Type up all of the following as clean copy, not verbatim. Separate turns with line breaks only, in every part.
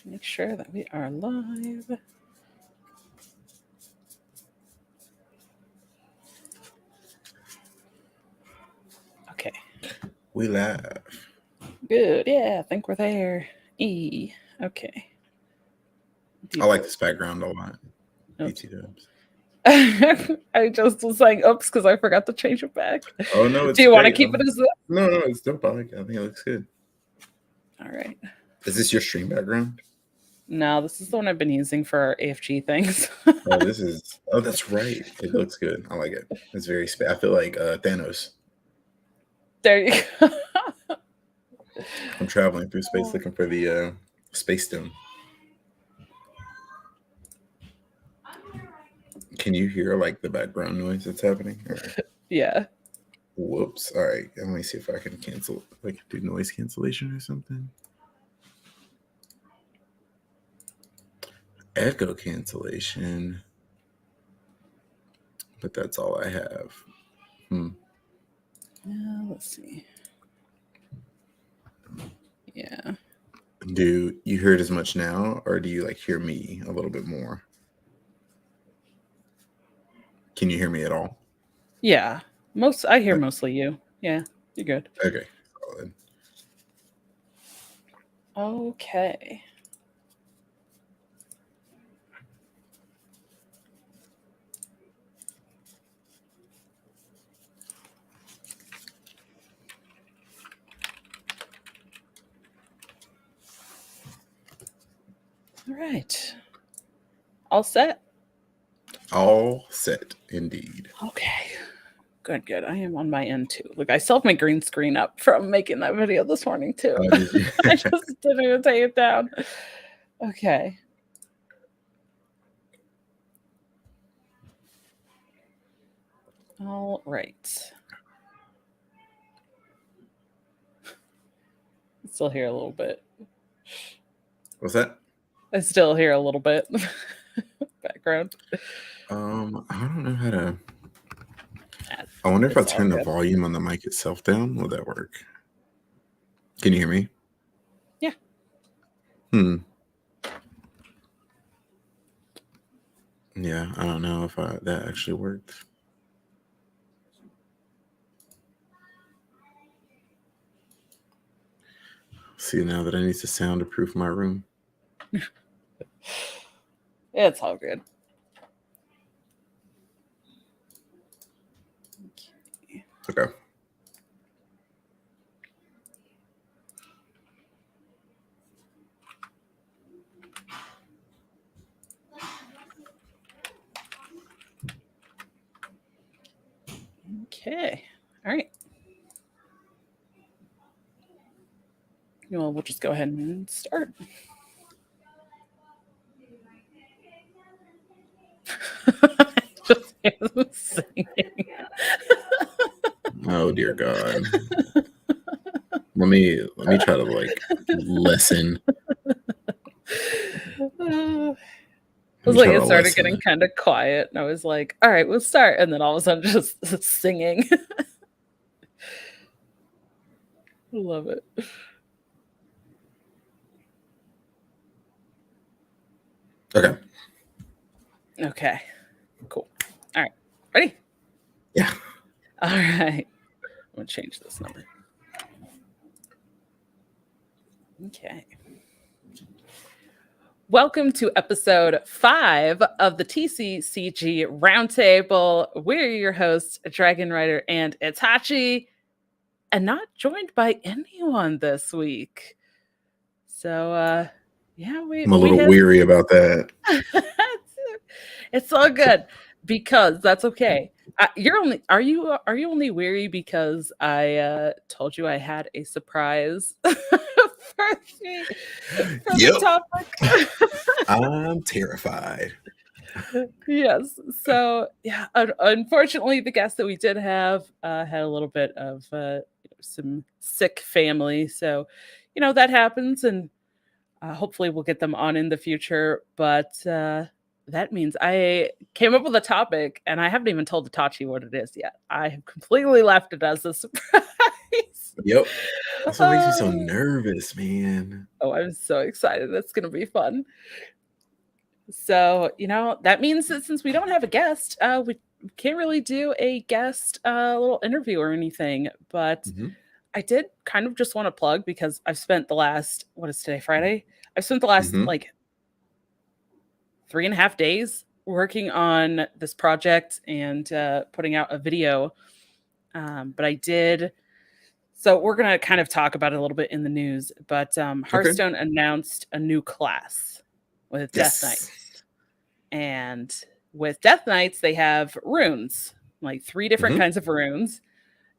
Make sure that we are live. Okay.
We live.
Good. Yeah, I think we're there. Okay.
I like this background a lot.
Oops.
BT dubs.
I just was saying oops because I forgot to change it back.
Oh no, it's
Do you want to
great.
keep it as this?
No, it's dope. I think it looks good.
All right.
Is this your stream background?
No, this is the one I've been using for our AFG things.
Oh, that's right. It looks good. I like it. It's very I feel like Thanos.
There you go.
I'm traveling through space looking for the space stone. Can you hear like the background noise that's happening?
Yeah.
Whoops. All right. Let me see if I can cancel, like do noise cancellation or something. Echo cancellation. But that's all I have.
Let's see. Yeah.
Do you hear it as much now, or do you like hear me a little bit more? Can you hear me at all?
Yeah. I hear mostly you. Yeah, you're good.
Okay. Solid.
Okay. All right. All set?
All set, indeed.
Okay. Good. I am on my end too. Look, I still have my green screen up from making that video this morning too.
Oh, did you?
I just didn't even take it down. Okay. All right. I still hear a little bit.
What's that?
I still hear a little bit background.
I don't know how to. I wonder if I turn the volume on the mic itself down, will that work? Can you hear me?
Yeah.
Yeah, I don't know if that actually worked. See, now that I need to soundproof my room.
It's all good.
Okay.
Okay. All right. Well, we'll just go ahead and start. Just singing.
Oh dear God. Let me try to like listen.
It was like it started getting kind of quiet, and I was like, "All right, we'll start," and then all of a sudden, just singing. Love it. Okay. Cool. All right. Ready?
Yeah.
All right. I'm gonna change this number. Okay. Welcome to episode 5 of the TCCG Roundtable. We're your hosts, Dragonrider and Itachi, and not joined by anyone this week. So, yeah,
I'm a little weary about that.
It's all good because that's okay. Are you only weary because I told you I had a surprise for the topic?
I'm terrified.
Yes. So yeah, unfortunately, the guest that we did have had a little bit of some sick family. So, that happens, and hopefully we'll get them on in the future. But that means I came up with a topic, and I haven't even told Itachi what it is yet. I have completely left it as a surprise.
Yep. That's what makes me so
Oh,
nervous, man.
oh, I'm so excited. That's gonna be fun. So, that means that since we don't have a guest, we can't really do a guest little interview or anything. But
Mhm,
I did kind of just want to plug because I've spent the last, what is today, Friday? I've spent the last
mhm,
like 3.5 days working on this project and putting out a video. But I did. So we're going to kind of talk about it a little bit in the news. But
okay.
Hearthstone announced a new class with Death
Yes.
Knights. And with Death Knights, they have runes, like three different
Mhm,
kinds of runes.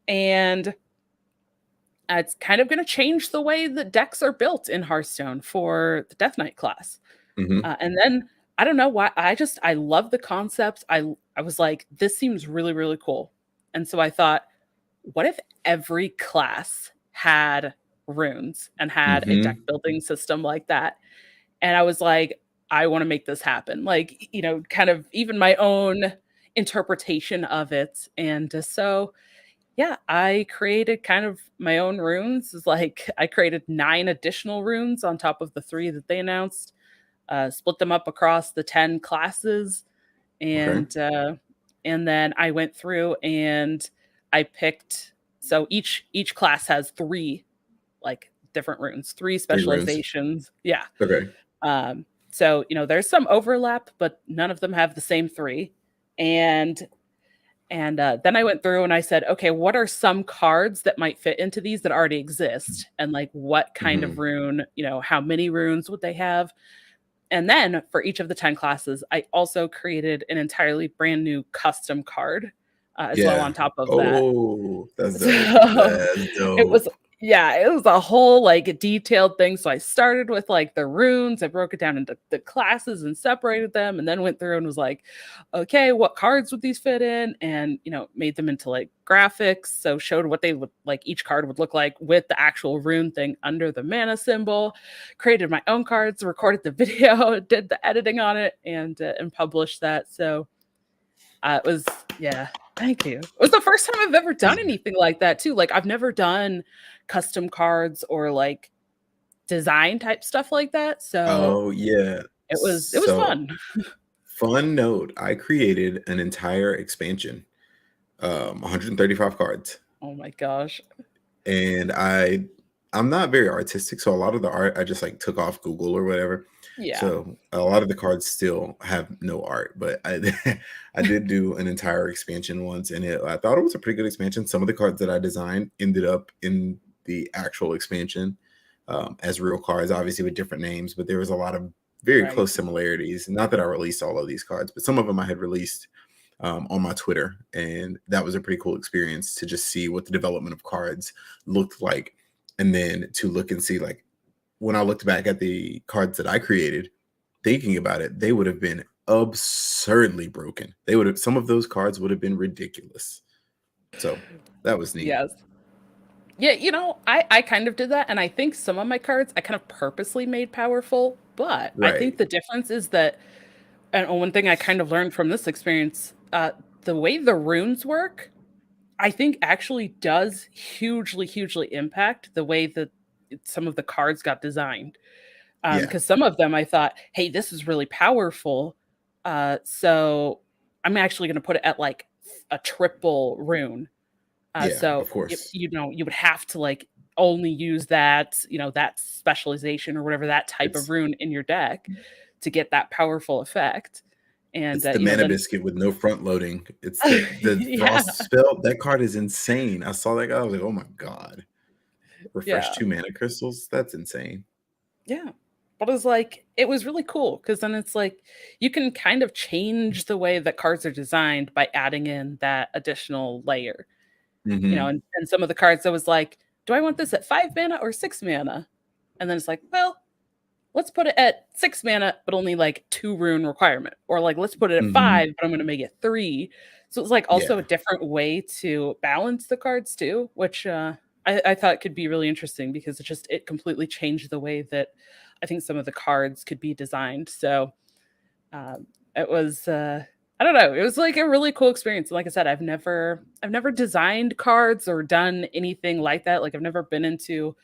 And it's kind of going to change the way the decks are built in Hearthstone for the Death Knight class.
mhm,
And then I don't know why I love the concept. I was like, this seems really really cool, and so I thought, what if every class had runes and had a deck
mhm.
building system like that? And I was like, I want to make this happen. Like, kind of even my own interpretation of it. And so yeah, I created kind of my own runes. It's like I created 9 additional runes on top of the 3 that they announced, split them up across the 10 classes,
Okay.
and then I went through and I picked. So each class has 3 like different runes, 3
3 runes.
specializations. Yeah.
Okay.
So there's some overlap, but none of them have the same 3. And then I went through and I said, okay, what are some cards that might fit into these that already exist? And like, what kind of
Mhm.
rune, how many runes would they have? And then for each of the 10 classes, I also created an entirely brand new custom card as well on
Yeah.
top of that.
Oh, that's dope.
So
That's
it was,
dope.
yeah, it was a whole like detailed thing. So I started with like the runes, I broke it down into the classes and separated them, and then went through and was like, okay, what cards would these fit in? And made them into like graphics. So showed what they would like each card would look like with the actual rune thing under the mana symbol. Created my own cards, recorded the video, did the editing on it, and published that. So it was, yeah, thank you. It was the first time I've ever done anything like that too. Like I've never done custom cards or like design type stuff like that. So
Oh, yeah.
it was
So,
fun.
fun note, I created an entire expansion, 135 cards,
Oh my gosh.
and I'm not very artistic, so a lot of the art I just, like, took off Google or whatever.
Yeah.
So, a lot of the cards still have no art, but I I did do an entire expansion once, and I thought it was a pretty good expansion. Some of the cards that I designed ended up in the actual expansion, as real cards, obviously with different names, but there was a lot of very
Right.
close similarities. Not that I released all of these cards, but some of them I had released on my Twitter, and that was a pretty cool experience to just see what the development of cards looked like, and then to look and see like when I looked back at the cards that I created, thinking about it, they would have been absurdly broken. They would have Some of those cards would have been ridiculous. So that was neat.
Yes. Yeah, I kind of did that, and I think some of my cards I kind of purposely made powerful, but I think
Right.
the difference is that, and one thing I kind of learned from this experience, the way the runes work, I think actually does hugely, hugely impact the way that some of the cards got designed.
Yeah.
Because some of them I thought, hey, this is really powerful. So I'm actually going to put it at like a triple rune.
Yeah.
So
Of course.
you would have to like only use that, that specialization or whatever that type of
It's
rune in your deck to get that powerful effect. And
it's the mana
then
biscuit with no front loading. It's the
yeah,
frost spell. That card is insane. I saw that guy. I was like, oh my god. Refresh
yeah.
2 mana crystals. That's insane.
Yeah. But it's like it was really cool because then it's like you can kind of change the way that cards are designed by adding in that additional layer.
Hmm.
And some of the cards I was like, do I want this at 5 mana or 6 mana? And then it's like, well, let's put it at 6 mana, but only like 2 rune requirement. Or like let's put it at
Hmm.
5, but I'm gonna make it 3. So it's like also a
Yeah.
different way to balance the cards too, which I thought could be really interesting because it completely changed the way that I think some of the cards could be designed. So it was I don't know. It was like a really cool experience. Like I said, I've never designed cards or done anything like that. Like I've never been into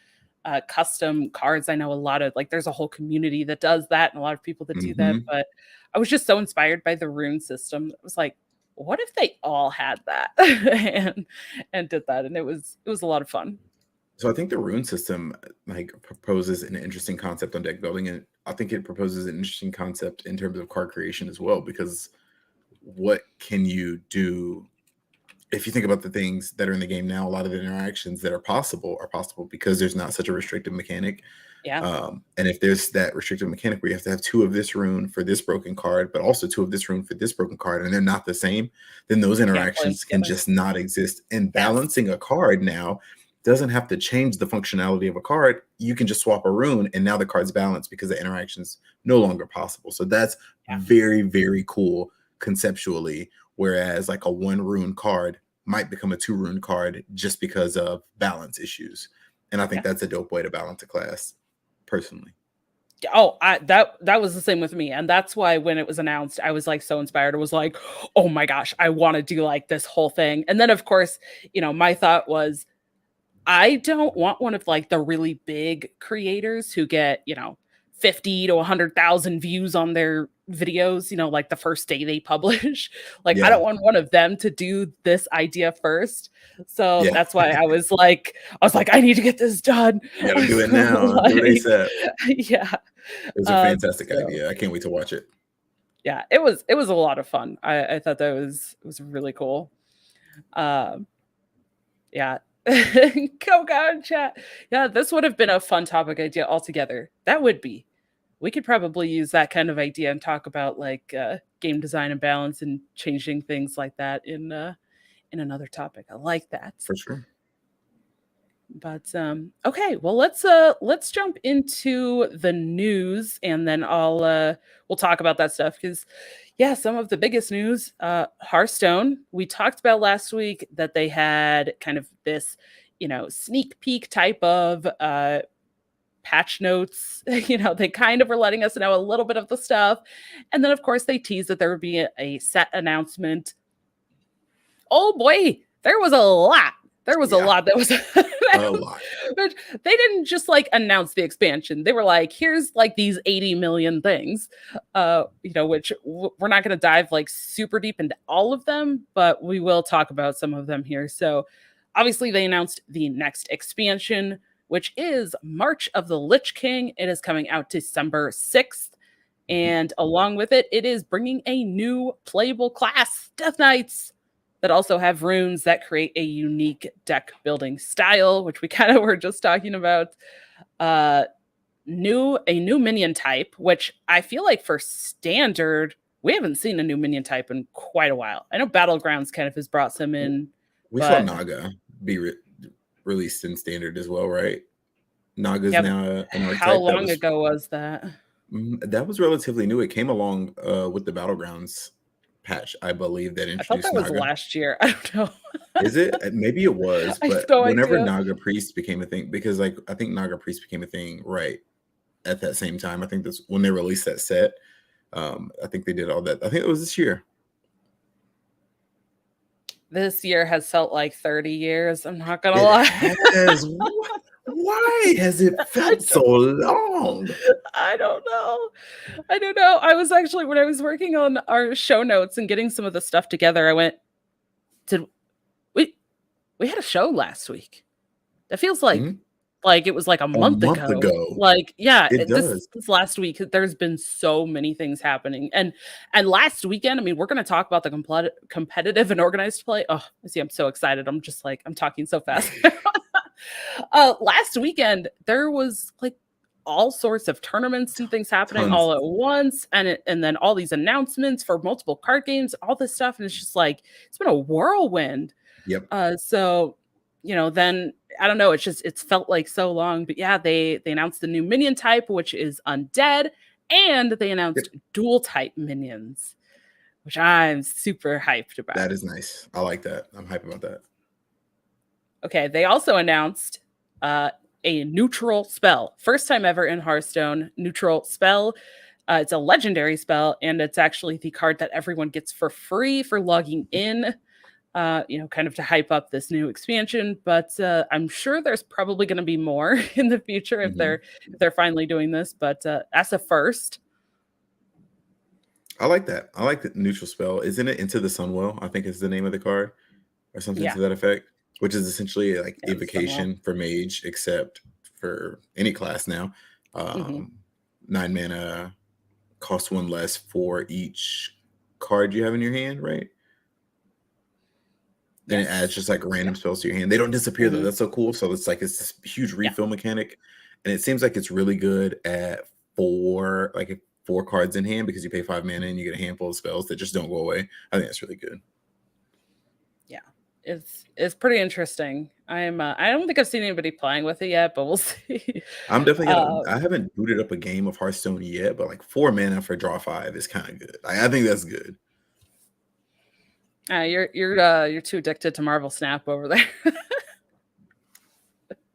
custom cards. I know a lot of like there's a whole community that does that and a lot of people that do that.
Hmm.
But I was just so inspired by the rune system. It was like, what if they all had that and did that? And it was a lot of fun.
So I think the rune system like proposes an interesting concept on deck building, and I think it proposes an interesting concept in terms of card creation as well. Because what can you do if you think about the things that are in the game now? A lot of the interactions that are possible because there's not such a restrictive mechanic.
Yeah.
And if there's that restrictive mechanic where you have to have two of this rune for this broken card, but also two of this rune for this broken card, and they're not the same, then those
Can't play
interactions can
together.
just not exist. And
Yes.
balancing a card now doesn't have to change the functionality of a card. You can just swap a rune, and now the card's balanced because the interaction's no longer possible. So that's
Yeah.
very, very cool conceptually. Whereas like a one rune card might become a two rune card just because of balance issues. And I think
Yeah.
that's a dope way to balance a class personally.
Oh, that was the same with me, and that's why when it was announced, I was like so inspired. I was like, "Oh my gosh, I want to do like this whole thing." And then of course, my thought was, I don't want one of like the really big creators who get, 50 to 100,000 views on their videos, like the first day they publish. Like I
Yeah.
don't want one of them to do this idea first. So
Yeah.
that's why I was like I need to get this done.
You gotta do it now. Do what they said.
Yeah.
It was a fantastic
So
idea. I can't wait to watch it.
yeah, it was a lot of fun. I thought that was really cool. Um, yeah. Go on chat. Yeah, this would have been a fun topic idea altogether. That would be. We could probably use that kind of idea and talk about like game design and balance and changing things like that in another topic. I like that.
For sure.
But okay, well let's jump into the news and then we'll talk about that stuff because yeah, some of the biggest news, Hearthstone. We talked about last week that they had kind of this, sneak peek type of patch notes. They kind of were letting us know a little bit of the stuff. And then of course they teased that there would be a set announcement. Oh boy, there was a lot. There was a
Yeah.
lot that was
A lot.
but they didn't just like announce the expansion. They were like, here's like these 80 million things. Which we're not going to dive like super deep into all of them, but we will talk about some of them here. So obviously they announced the next expansion, which is March of the Lich King. It is coming out December 6th. And along with it, it is bringing a new playable class, Death Knights, that also have runes that create a unique deck building style, which we kind of were just talking about. A new minion type, which I feel like for standard, we haven't seen a new minion type in quite a while. I know Battlegrounds kind of has brought some in,
We saw
but
Naga be released in standard as well, right? Naga's
yeah,
now an
how
archetype
long ago was that?
that was relatively new. It came along with the Battlegrounds patch, I believe, that
I thought
introduced
that was
Naga.
last year. I don't know.
Is it? Maybe it was,
I have
but
no
whenever
idea.
Naga Priest became a thing, because like I think Naga Priest became a thing right at that same time. I think that's when they released that set. I think they did all that. I think it was this year.
This year has felt like 30 years. I'm not gonna
It
lie.
has. Why has it felt so long?
I don't know. I don't know. I was actually when I was working on our show notes and getting some of the stuff together, I went, did we we had a show last week? That feels
Mhm.
like it was like a
A
month
month
ago.
ago.
Like, yeah,
It does.
this last week, there's been so many things happening. And last weekend, I mean, we're gonna talk about the competitive and organized play. Oh, see, I'm so excited. I'm just like, I'm talking so fast. Last weekend, there was like all sorts of tournaments and things happening
Tons.
all at once, and then all these announcements for multiple card games, all this stuff, and it's just like it's been a whirlwind.
Yep.
So then I don't know, it's felt like so long, but yeah, they announced the new minion type, which is undead, and they
Yep.
announced dual type minions, which I'm super hyped about.
That is nice. I like that. I'm hype about that.
Okay, they also announced a neutral spell. First time ever in Hearthstone, neutral spell. It's a legendary spell, and it's actually the card that everyone gets for free for logging in, kind of to hype up this new expansion. But I'm sure there's probably going to be more in the future if
Hmm.
they're finally doing this. But as a first,
I like that. I like the neutral spell. Isn't it Into the Sunwell? I think is the name of the card, or something
yeah,
to that effect, which is essentially like
yeah, it's done well.
evocation for mage, except for any class now.
Hmm.
9 mana, cost one less for each card you have in your hand, right? And it adds
Yes.
just like random spells to your hand. They don't disappear though.
Hmm.
That's so cool. So it's like it's this huge
Yeah.
refill mechanic, and it seems like it's really good at four cards in hand because you pay 5 mana and you get a handful of spells that just don't go away. I think that's really good.
Yeah. It's pretty interesting. I don't think I've seen anybody playing with it yet, but we'll see.
I'm definitely gonna.
Um,
I haven't booted up a game of Hearthstone yet, but like 4 mana for draw 5 is kind of good. I think that's good.
you're too addicted to Marvel Snap over there.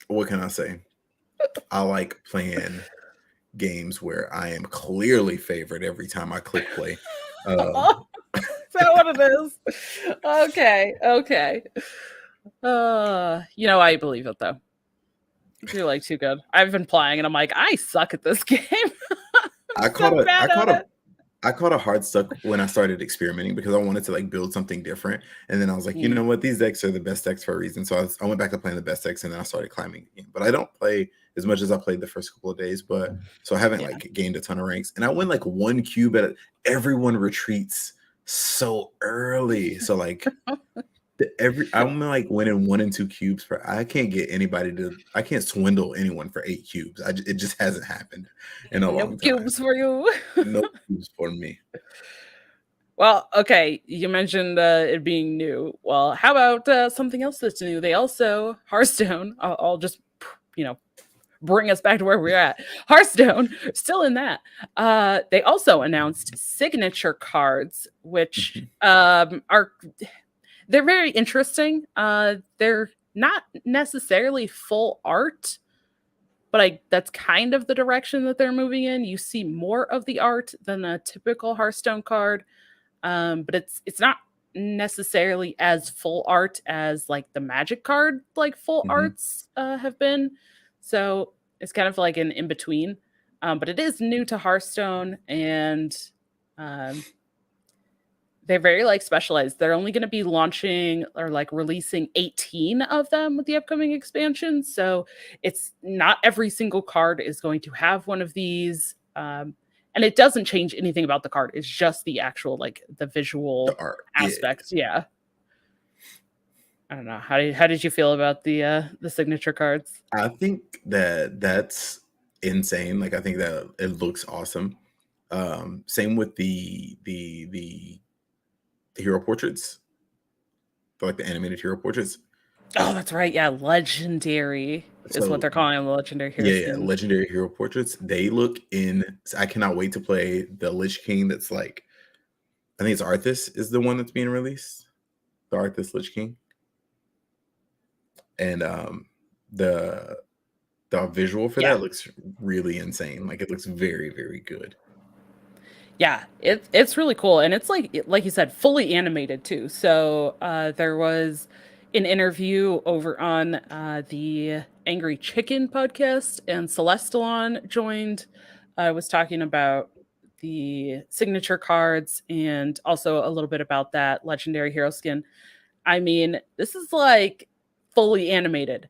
What can I say? I like playing games where I am clearly favored every time I click play.
Oh, is that what it is? Okay, okay. I believe it though. You're like too good. I've been playing and I'm like, I suck at this game. I'm
I caught
so
a I
bad
caught
at
a
it.
I caught a hard stuck when I started experimenting because I wanted to like build something different. And then I was like, you
Mm,
know what? These decks are the best decks for a reason. So I went back to playing the best decks and then I started climbing again. But I don't play as much as I played the first couple of days. But so I haven't
yeah.
like gained a ton of ranks. And I win like one cube at everyone retreats so early. So like I'm like winning 1 and 2 cubes for I can't get anybody to I can't swindle anyone for 8 cubes. It just hasn't happened in a
No
long time.
cubes for you.
No cubes for me.
Well, okay, you mentioned it being new. Well, how about something else that's new? They also Hearthstone. I'll just you know bring us back to where we're at. Hearthstone, still in that. They also announced signature cards, which
Mhm.
are they're very interesting. They're not necessarily full art, but that's kind of the direction that they're moving in. You see more of the art than a typical Hearthstone card, but it's not necessarily as full art as like the Magic card like full
Mhm.
arts have been. So it's kind of like an in between. But it is new to Hearthstone, and um, they're very like specialized. They're only going to be launching or like releasing 18 of them with the upcoming expansion. So it's not every single card is going to have one of these. And it doesn't change anything about the card. It's just the actual like the
The
visual
art. Yeah.
aspects. Yeah. I don't know. How did you feel about the signature cards?
I think that that's insane. Like I think that it looks awesome. Same with the hero portraits, like the animated hero portraits.
Oh, that's right. Yeah, legendary is what
So
they're calling them, the legendary hero
yeah,
skins.
legendary hero portraits. They look I cannot wait to play the Lich King that's like I think it's Arthas is the one that's being released. The Arthas Lich King. And the the visual for
Yeah.
that looks really insane. Like it looks very, very good.
Yeah, it's really cool, and it's like you said, fully animated too. So there was an interview over on the Angry Chicken podcast, and Celestalon joined. Was talking about the signature cards and also a little bit about that legendary hero skin. I mean, this is like fully animated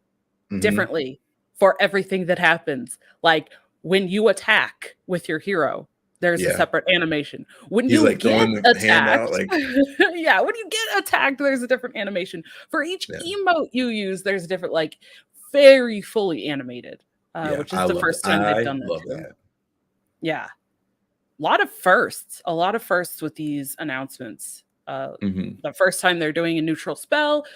Hmm.
differently for everything that happens. Like when you attack with your hero, there's a
Yeah.
separate animation. When
He's
you
like
get
throwing the hand out,
attacked,
like,
yeah, when you get attacked, there's a different animation. For each
yeah,
emote you use, there's a different, like, very fully animated,
yeah.
which is
I
the
love it.
first time they've
I
done that
love
too.
that.
Yeah, a lot of firsts with these announcements.
Hmm.
The first time they're doing a neutral spell,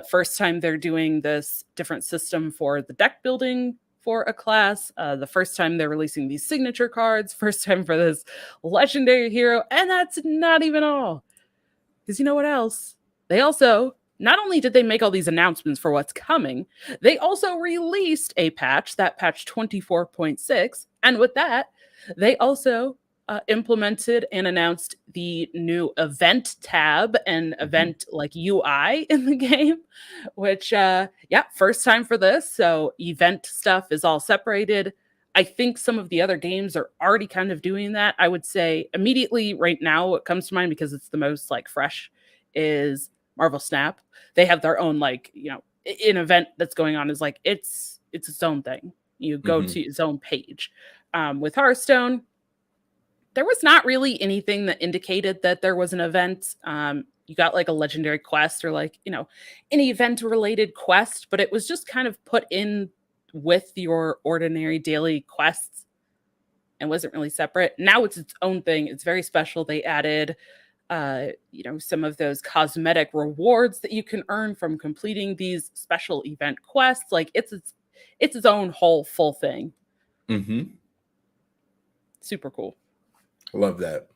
first time they're doing this different system for the deck building for a class, the first time they're releasing these signature cards, first time for this legendary hero, and that's not even all. Because you know what else? They also not only did they make all these announcements for what's coming, they also released a patch, that patch 24.6, and with that, they also implemented and announced the new event tab and
Mhm.
event like UI in the game, which yeah, first time for this. So event stuff is all separated. I think some of the other games are already kind of doing that. I would say immediately right now what comes to mind because it's the most like fresh is Marvel Snap. They have their own like, an event that's going on is like it's its own thing. You go
Mhm.
to its own page. With Hearthstone, there was not really anything that indicated that there was an event. You got like a legendary quest or like, any event related quest, but it was just kind of put in with your ordinary daily quests and wasn't really separate. Now it's its own thing. It's very special. They added some of those cosmetic rewards that you can earn from completing these special event quests. Like it's its own whole full thing.
Mhm.
Super cool.
Love that.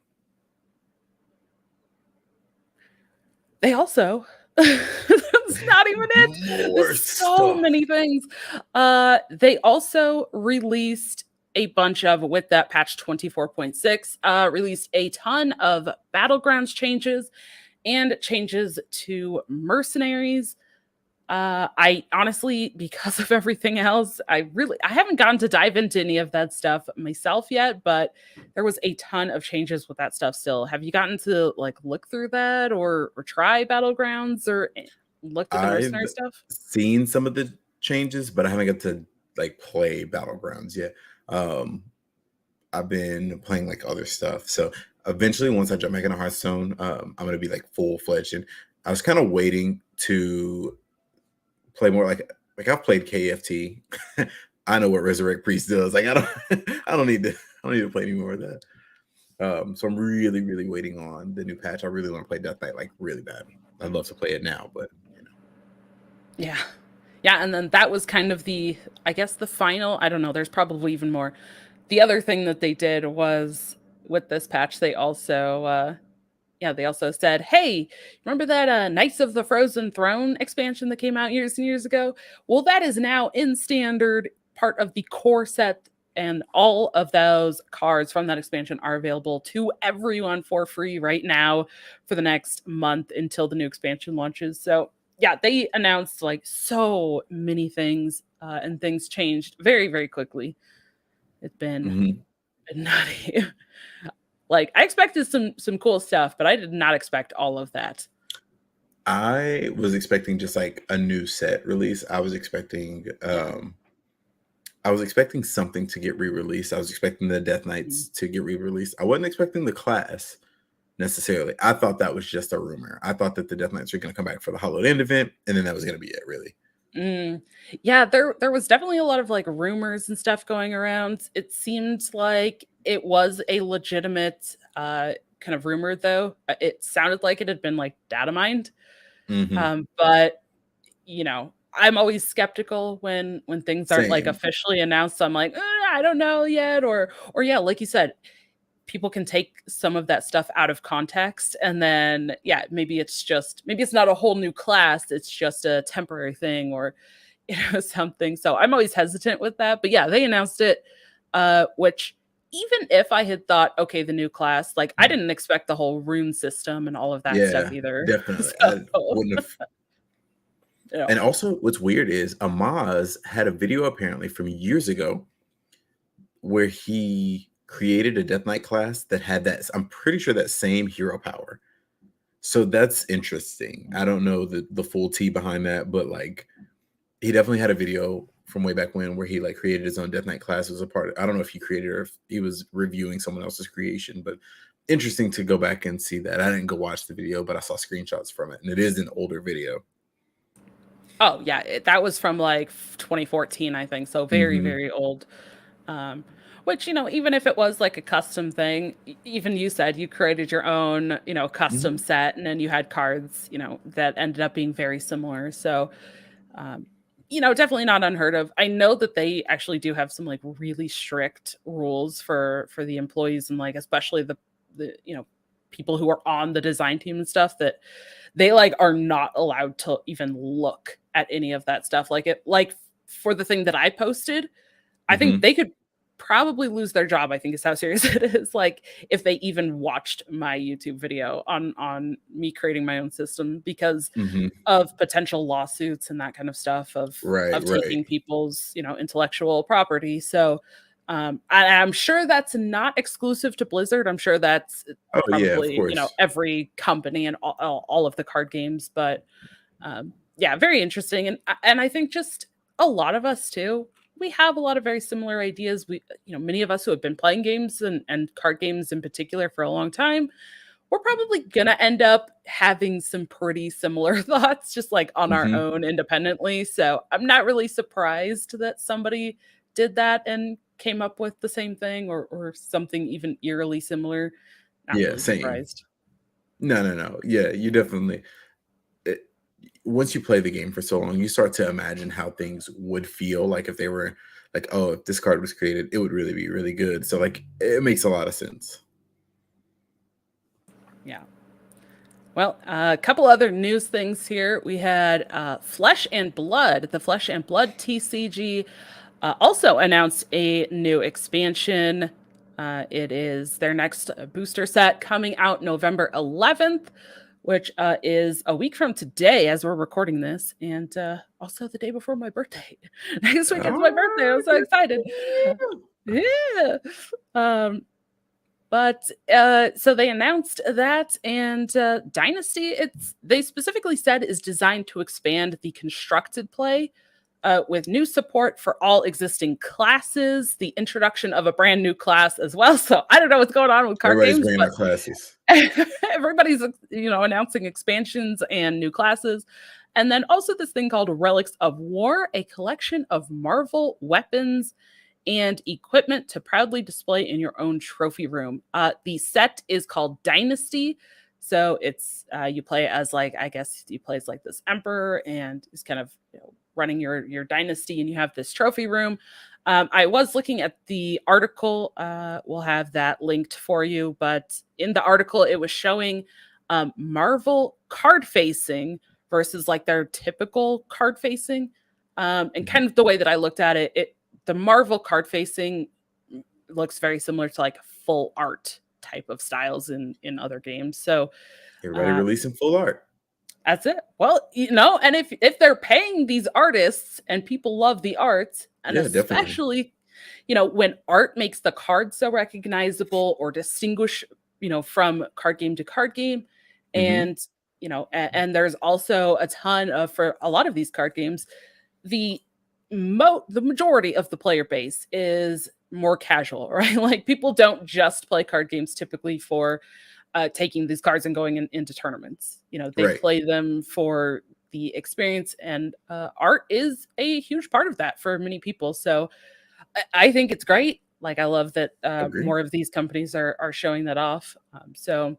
They also that's not even it.
More
There's so
stuff.
many things. They also released a bunch of with that patch 24.6, released a ton of battlegrounds changes and changes to mercenaries. I honestly, because of everything else, I haven't gotten to dive into any of that stuff myself yet, but there was a ton of changes with that stuff still. Have you gotten to like look through that or try Battlegrounds or looked at the
I've
mercenary stuff?
seen some of the changes, but I haven't got to like play Battlegrounds yet. Um, I've been playing like other stuff. So eventually, once I jump back into Hearthstone, I'm gonna be like full fledged. And I was kind of waiting to play more like I've played KFT. I know what Resurrect Priest does. Like I don't I don't need to play any more of that. So I'm really, really waiting on the new patch. I really want to play Death Knight like really bad. I'd love to play it now, but
Yeah. Yeah, and then that was kind of I guess the final, I don't know, there's probably even more. The other thing that they did was with this patch, they also yeah, they also said, "Hey, remember that Knights of the Frozen Throne expansion that came out years and years ago? Well, that is now in standard part of the core set, and all of those cards from that expansion are available to everyone for free right now for the next month until the new expansion launches." So, yeah, they announced like so many things, and things changed very, very quickly. It's
Mhm.
been nutty. Like I expected some cool stuff, but I did not expect all of that.
I was expecting just like a new set release.
Yeah.
I was expecting something to get re-released. I was expecting the Death
Mhm.
Knights to get re-released. I wasn't expecting the class necessarily. I thought that was just a rumor. I thought that the Death Knights were going to come back for the Halloween End event, and then that was going to be it, really.
Mm. Yeah, there was definitely a lot of like rumors and stuff going around. It seemed like it was a legitimate kind of rumor though. It sounded like it had been like data mined.
Hmm.
But I'm always skeptical when things aren't like
Same.
officially announced. So I'm like, I don't know yet or yeah, like you said, people can take some of that stuff out of context and then yeah, maybe it's not a whole new class, it's just a temporary thing or something. So I'm always hesitant with that. But yeah, they announced it, which even if I had thought, okay, the new class, like I didn't expect the whole rune system and all of that stuff
Yeah,
either.
definitely. I
So
wouldn't have.
yeah.
And also, what's weird is Amaz had a video apparently from years ago where he created a Death Knight class that had that. I'm pretty sure that same hero power. So that's interesting. I don't know the full tea behind that, but like he definitely had a video from way back when where he like created his own Death Knight class as a part of, I don't know if he created or if he was reviewing someone else's creation, but interesting to go back and see that. I didn't go watch the video, but I saw screenshots from it, and it is an older video.
Oh yeah, that was from like 2014, I think. So very,
Hmm.
very old. Um, which, even if it was like a custom thing, even you said you created your own, custom
Hmm.
set and then you had cards, that ended up being very similar. So, um, definitely not unheard of. I know that they actually do have some like really strict rules for the employees and like especially the people who are on the design team and stuff that they like are not allowed to even look at any of that stuff. Like for the thing that I posted, I think
Hmm.
they could. probably lose their job, I think is how serious it is, like, if they even watched my YouTube video on me creating my own system because
Mhm.
of potential lawsuits and that kind of stuff
Right,
of
right.
taking people's, intellectual property. So, I'm sure that's not exclusive to Blizzard. I'm sure that's
Oh, yeah, of
probably,
course.
every company and all of the card games, but yeah, very interesting. And I think just a lot of us too, we have a lot of very similar ideas. Many of us who have been playing games and card games in particular for a long time, we're probably gonna end up having some pretty similar thoughts, just like on our
Mhm.
own independently. So I'm not really surprised that somebody did that and came up with the same thing or something even eerily similar. Not
Yeah,
really
same.
surprised.
No, no, no. Yeah, you definitely it once you play the game for so long, you start to imagine how things would feel like if they were like, "Oh, if this card was created, it would really be really good." So, like, it makes a lot of sense.
Yeah. Well, a couple other news things here. We had Flesh and Blood. The Flesh and Blood TCG also announced a new expansion. It is their next booster set coming out November 11th, which is a week from today as we're recording this, and also the day before my birthday. Next week is my birthday. I'm
Oh,
so
good
excited.
for you.
Yeah. Um, but so they announced that, and Dynasty, they specifically said is designed to expand the constructed play with new support for all existing classes, the introduction of a brand new class as well. So I don't know what's going on with card
Everybody's
games,
bringing
but
out classes.
everybody's announcing expansions and new classes. And then also this thing called Relics of War, a collection of Marvel weapons and equipment to proudly display in your own trophy room. The set is called Dynasty. So it's you play as like I guess you play as like this emperor and is kind of running your dynasty, and you have this trophy room. I was looking at the article. We'll have that linked for you, but in the article it was showing Marvel card facing versus like their typical card facing. And
Mhm.
kind of the way that I looked at it, the Marvel card facing looks very similar to like full art type of styles in other games. So
Everybody
uh,
releasing full art.
that's it. Well, and if they're paying these artists and people love the art, and
Yeah, definitely.
especially, when art makes the card so recognizable or distinguish, from card game to card game,
Mhm.
and and there's also a ton of for a lot of these card games, the the majority of the player base is more casual, right? Like people don't just play card games typically for taking these cards and going into tournaments. They
Right.
play them for the experience, and art is a huge part of that for many people. So I think it's great. Like I love that
Agree.
more of these companies are showing that off. So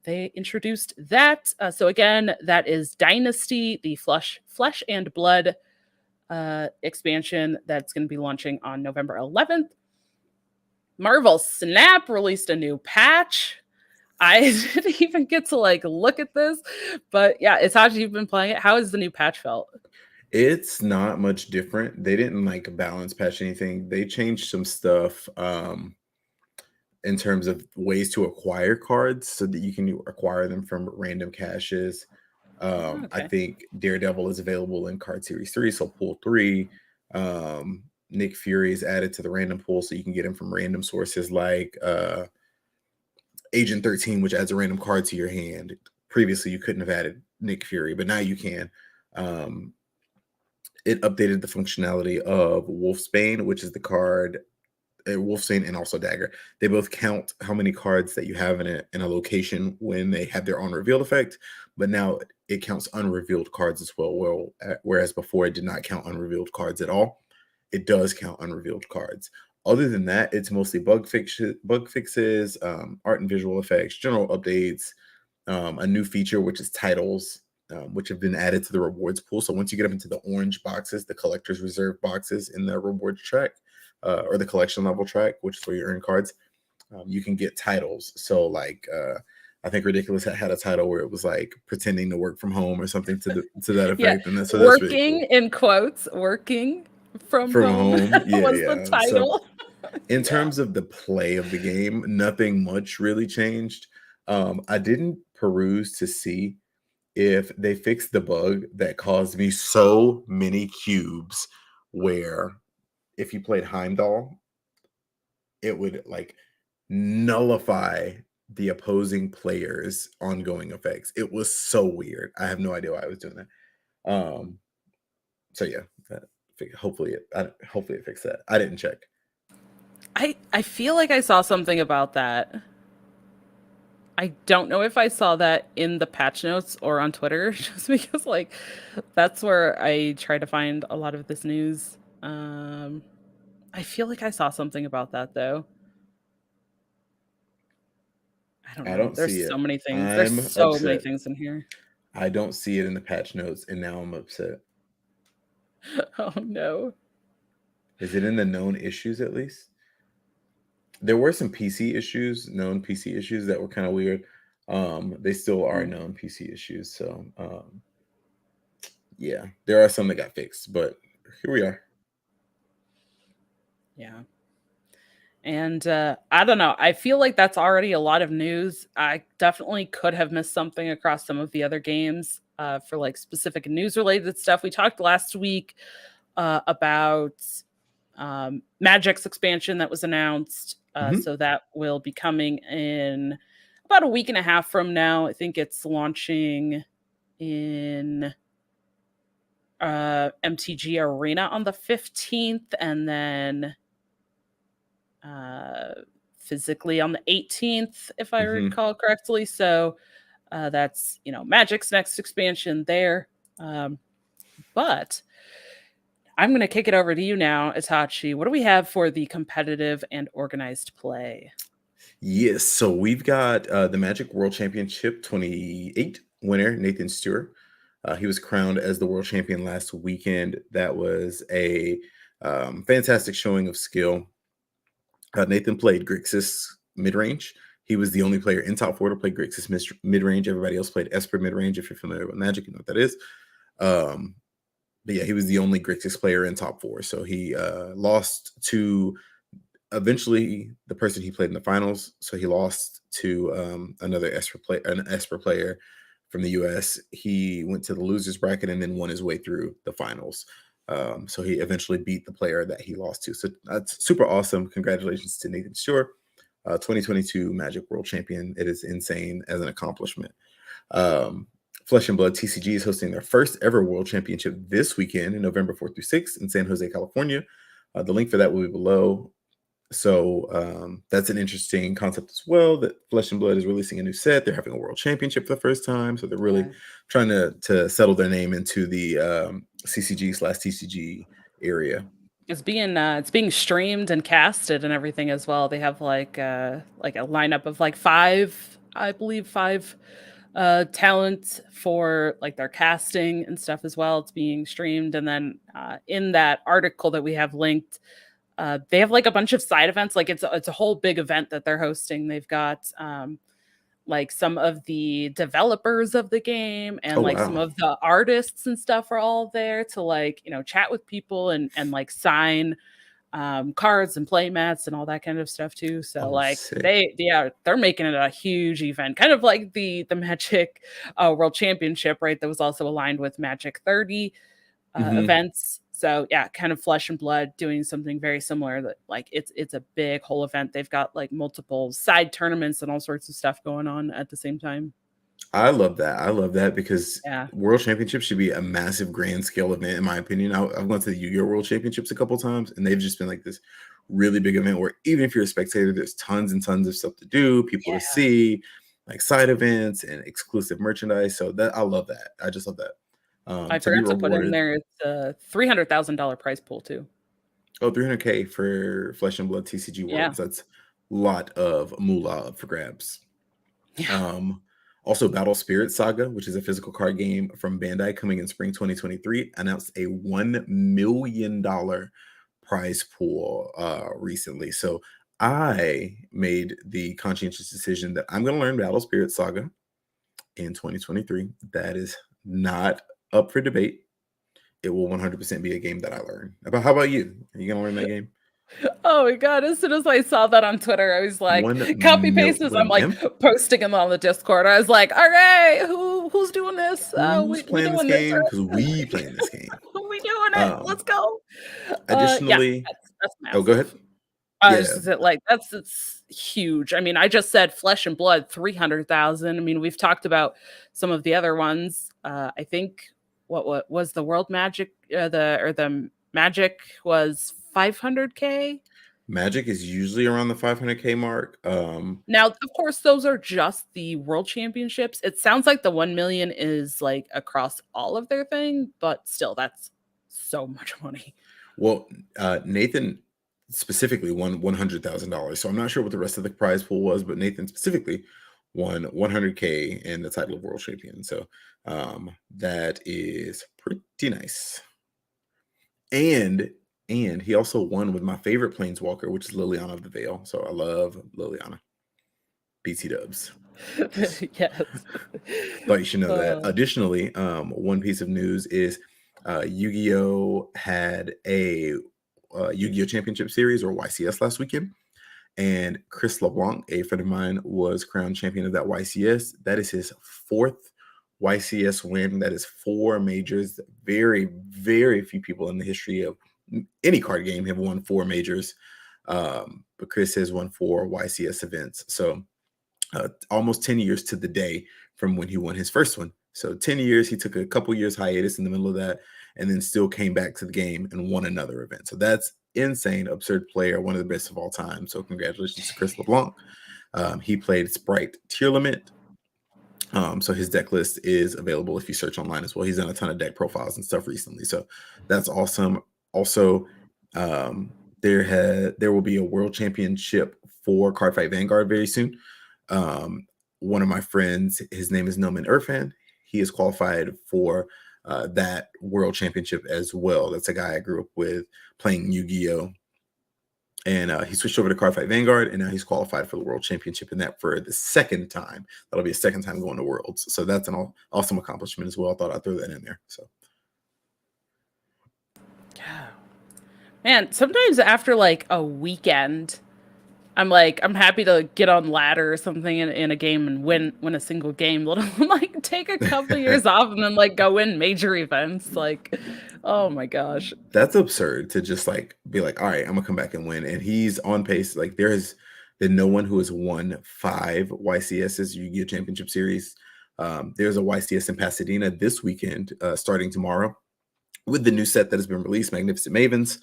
they introduced that. So again, that is Dynasty, the Flesh and Blood expansion that's going to be launching on November 11th. Marvel Snap released a new patch. I didn't even get to like look at this, but yeah, Itachi, you've been playing it. How has the new patch felt?
It's not much different. They didn't like balance patch anything. They changed some stuff in terms of ways to acquire cards so that you can acquire them from random caches. I
Okay.
think Daredevil is available in card series 3, so pool 3. Nick Fury is added to the random pool so you can get him from random sources like Agent 13, which adds a random card to your hand. Previously, you couldn't have added Nick Fury, but now you can. Um, it updated the functionality of Wolfsbane, which is the card Wolfsbane and also Dagger. They both count how many cards that you have in a location when they have their own revealed effect, but now it counts unrevealed cards as well. Whereas before it did not count unrevealed cards at all. It does count unrevealed cards. Other than that, it's mostly bug fixes, art and visual effects, general updates, a new feature which is titles, which have been added to the rewards pool. So once you get up into the orange boxes, the collector's reserve boxes in the rewards track, or the collection level track, which is where you earn cards, you can get titles. So like I think Ridiculous had a title where it was like pretending to work from home or something to that
Yeah,
effect, and that's really
working
cool.
in quotes, working from
From
home
home, yeah,
was the
yeah. So
title.
In
Yeah.
terms of the play of the game, nothing much really changed. I didn't peruse to see if they fixed the bug that caused me so many cubes where if you played Heimdall, it would like nullify the opposing player's ongoing effects. It was so weird. I have no idea why I was doing that. So yeah, hopefully it fixed that. I didn't check.
I feel like I saw something about that. I don't know if I saw that in the patch notes or on Twitter, just because like that's where I try to find a lot of this news. I feel like I saw something about that though. I don't
I
know.
don't
There's
see
so
it.
many things. There's
I'm
so many
upset.
things in here.
I don't see it in the patch notes, and now I'm upset.
Oh no.
Is it in the known issues at least? There were some PC issues, known PC issues that were kind of weird. They still are
Mm,
known PC issues. So yeah, there are some that got fixed, but here we are.
yeah. And I don't know. I feel like that's already a lot of news. I definitely could have missed something across some of the other games for like specific news related stuff. We talked last week about Magic's expansion that was announced.
Mhm.
So that will be coming in about a week and a half from now. I think it's launching in MTG Arena on the 15th, and then uh, physically on the 18th, if I
Mhm.
recall correctly. So that's, Magic's next expansion there. Um, but I'm going to kick it over to you now, Itachi. What do we have for the competitive and organized play?
Yes, so we've got the Magic World Championship 28 winner Nathan Stewart. He was crowned as the world champion last weekend. That was a fantastic showing of skill. Nathan played Grixis mid range. He was the only player in top four to play Grixis mid range. Everybody else played Esper mid range. If you're familiar with Magic, you know what that is. Um, but yeah, he was the only Grixis player in top four. So he lost to eventually the person he played in the finals. So he lost to an Esper player from the US. He went to the losers bracket and then won his way through the finals. So he eventually beat the player that he lost to. So that's super awesome. Congratulations to Nathan Shore, 2022 Magic World Champion. It is insane as an accomplishment. Um, Flesh and Blood TCG is hosting their first ever World Championship this weekend in November 4th through 6th in San Jose, California. The link for that will be below. So that's an interesting concept as well. That Flesh and Blood is releasing a new set. They're having a world championship for the first time, so they're really
Yeah.
trying to settle their name into the CCG/TCG area.
It's being streamed and casted and everything as well. They have like a lineup of like five, I believe five talent for like their casting and stuff as well. It's being streamed, and then in that article that we have linked, they have like a bunch of side events. Like it's a whole big event that they're hosting. They've got like some of the developers of the game and
Oh
like some
wow,
of the artists and stuff are all there to like, chat with people and like sign cards and play mats and all that kind of stuff too. So
oh
like
sick.
they're making it a huge event, kind of like the Magic World Championship, right? That was also aligned with Magic 30
Hmm.
events. So yeah, kind of Flesh and Blood doing something very similar. That like it's a big whole event. They've got like multiple side tournaments and all sorts of stuff going on at the same time.
I love that. I love that because
Yeah,
World Championships should be a massive grand scale event, in my opinion. I've gone to the Yu-Gi-Oh! World Championships a couple times, and they've just been like this really big event where even if you're a spectator, there's tons and tons of stuff to do, people to
yeah.
see, like side events and exclusive merchandise. So that I love that. I just love that.
I
To be
forgot to put in
rewarded,
there it's a $300,000 prize pool too.
oh, 300K for Flesh and Blood TCG
Yeah,
Worlds. That's a lot of moolah up for grabs.
yeah.
Um, Also, Battle Spirit Saga, which is a physical card game from Bandai coming in spring 2023, announced a $1 million prize pool recently. So I made the conscientious decision that I'm going to learn Battle Spirit Saga in 2023. That is not up for debate. It will 100% be a game that I learn. How about you? Are you going to learn that game?
Oh my god, as soon as I saw that on Twitter, I was like,
1
copy
mil
paste as
with
I'm
an
like
M?
posting them on the Discord. I was like, all right, who's doing this?
Who's
We
playing this
doing this,
game? Because we playing this game.
we doing it.
Um,
Let's go. Yeah,
additionally,
that's
oh, go ahead.
massive. I was
Yeah,
just like, that's it's huge. I mean, I just said Flesh and Blood 300,000. I mean, we've talked about some of the other ones. I think what was the World Magic the Magic was 500K.
Magic is usually around the 500K mark.
Now, of course, those are just the World Championships. It sounds like the 1 million is like across all of their thing, but still, that's so much money.
Well, Nathan specifically won $100,000. So I'm not sure what the rest of the prize pool was, but Nathan specifically won 100K and the title of world champion. So that is pretty nice. And he also won with my favorite planeswalker, which is Liliana of the Veil. So I love Liliana. BT dubs.
Yes.
Thought you should know that.
Uh,
Additionally, one piece of news is Yu-Gi-Oh had a Yu-Gi-Oh Championship Series or YCS last weekend, and Chris LeBlanc, a friend of mine, was crowned champion of that YCS. That is his fourth YCS win. That is 4 majors. Very, very few people in the history of any card game have won 4 majors, but Chris has won 4 YCS events. So almost 10 years to the day from when he won his first one. So 10 years, he took a couple years hiatus in the middle of that, and then still came back to the game and won another event. So that's insane, absurd player, one of the best of all time. So congratulations to Chris LeBlanc. He played Sprite Tier Limit. So his deck list is available if you search online as well. He's done a ton of deck profiles and stuff recently. So that's awesome. Also, there will be a world championship for Cardfight Vanguard very soon. One of my friends, his name is Noman Irfan. He is qualified for that world championship as well. That's a guy I grew up with playing Yu-Gi-Oh! And he switched over to Cardfight Vanguard, and now he's qualified for the world championship in that for the second time. That'll be a second time going to Worlds. So that's an awesome accomplishment as well. I thought I'd throw that in there. So
yeah. Man, sometimes after like a weekend, I'm like, I'm happy to get on ladder or something in a game and win a single game. Let alone like take a couple years off and then like go win major events. Like, oh my gosh.
that's absurd to just like be like, all right, I'm gonna come back and win. And he's on pace. Like there has been no one who has won 5 YCSs, Yu-Gi-Oh! Championship Series. There's a YCS in Pasadena this weekend, starting tomorrow, with the new set that has been released, Magnificent Mavens,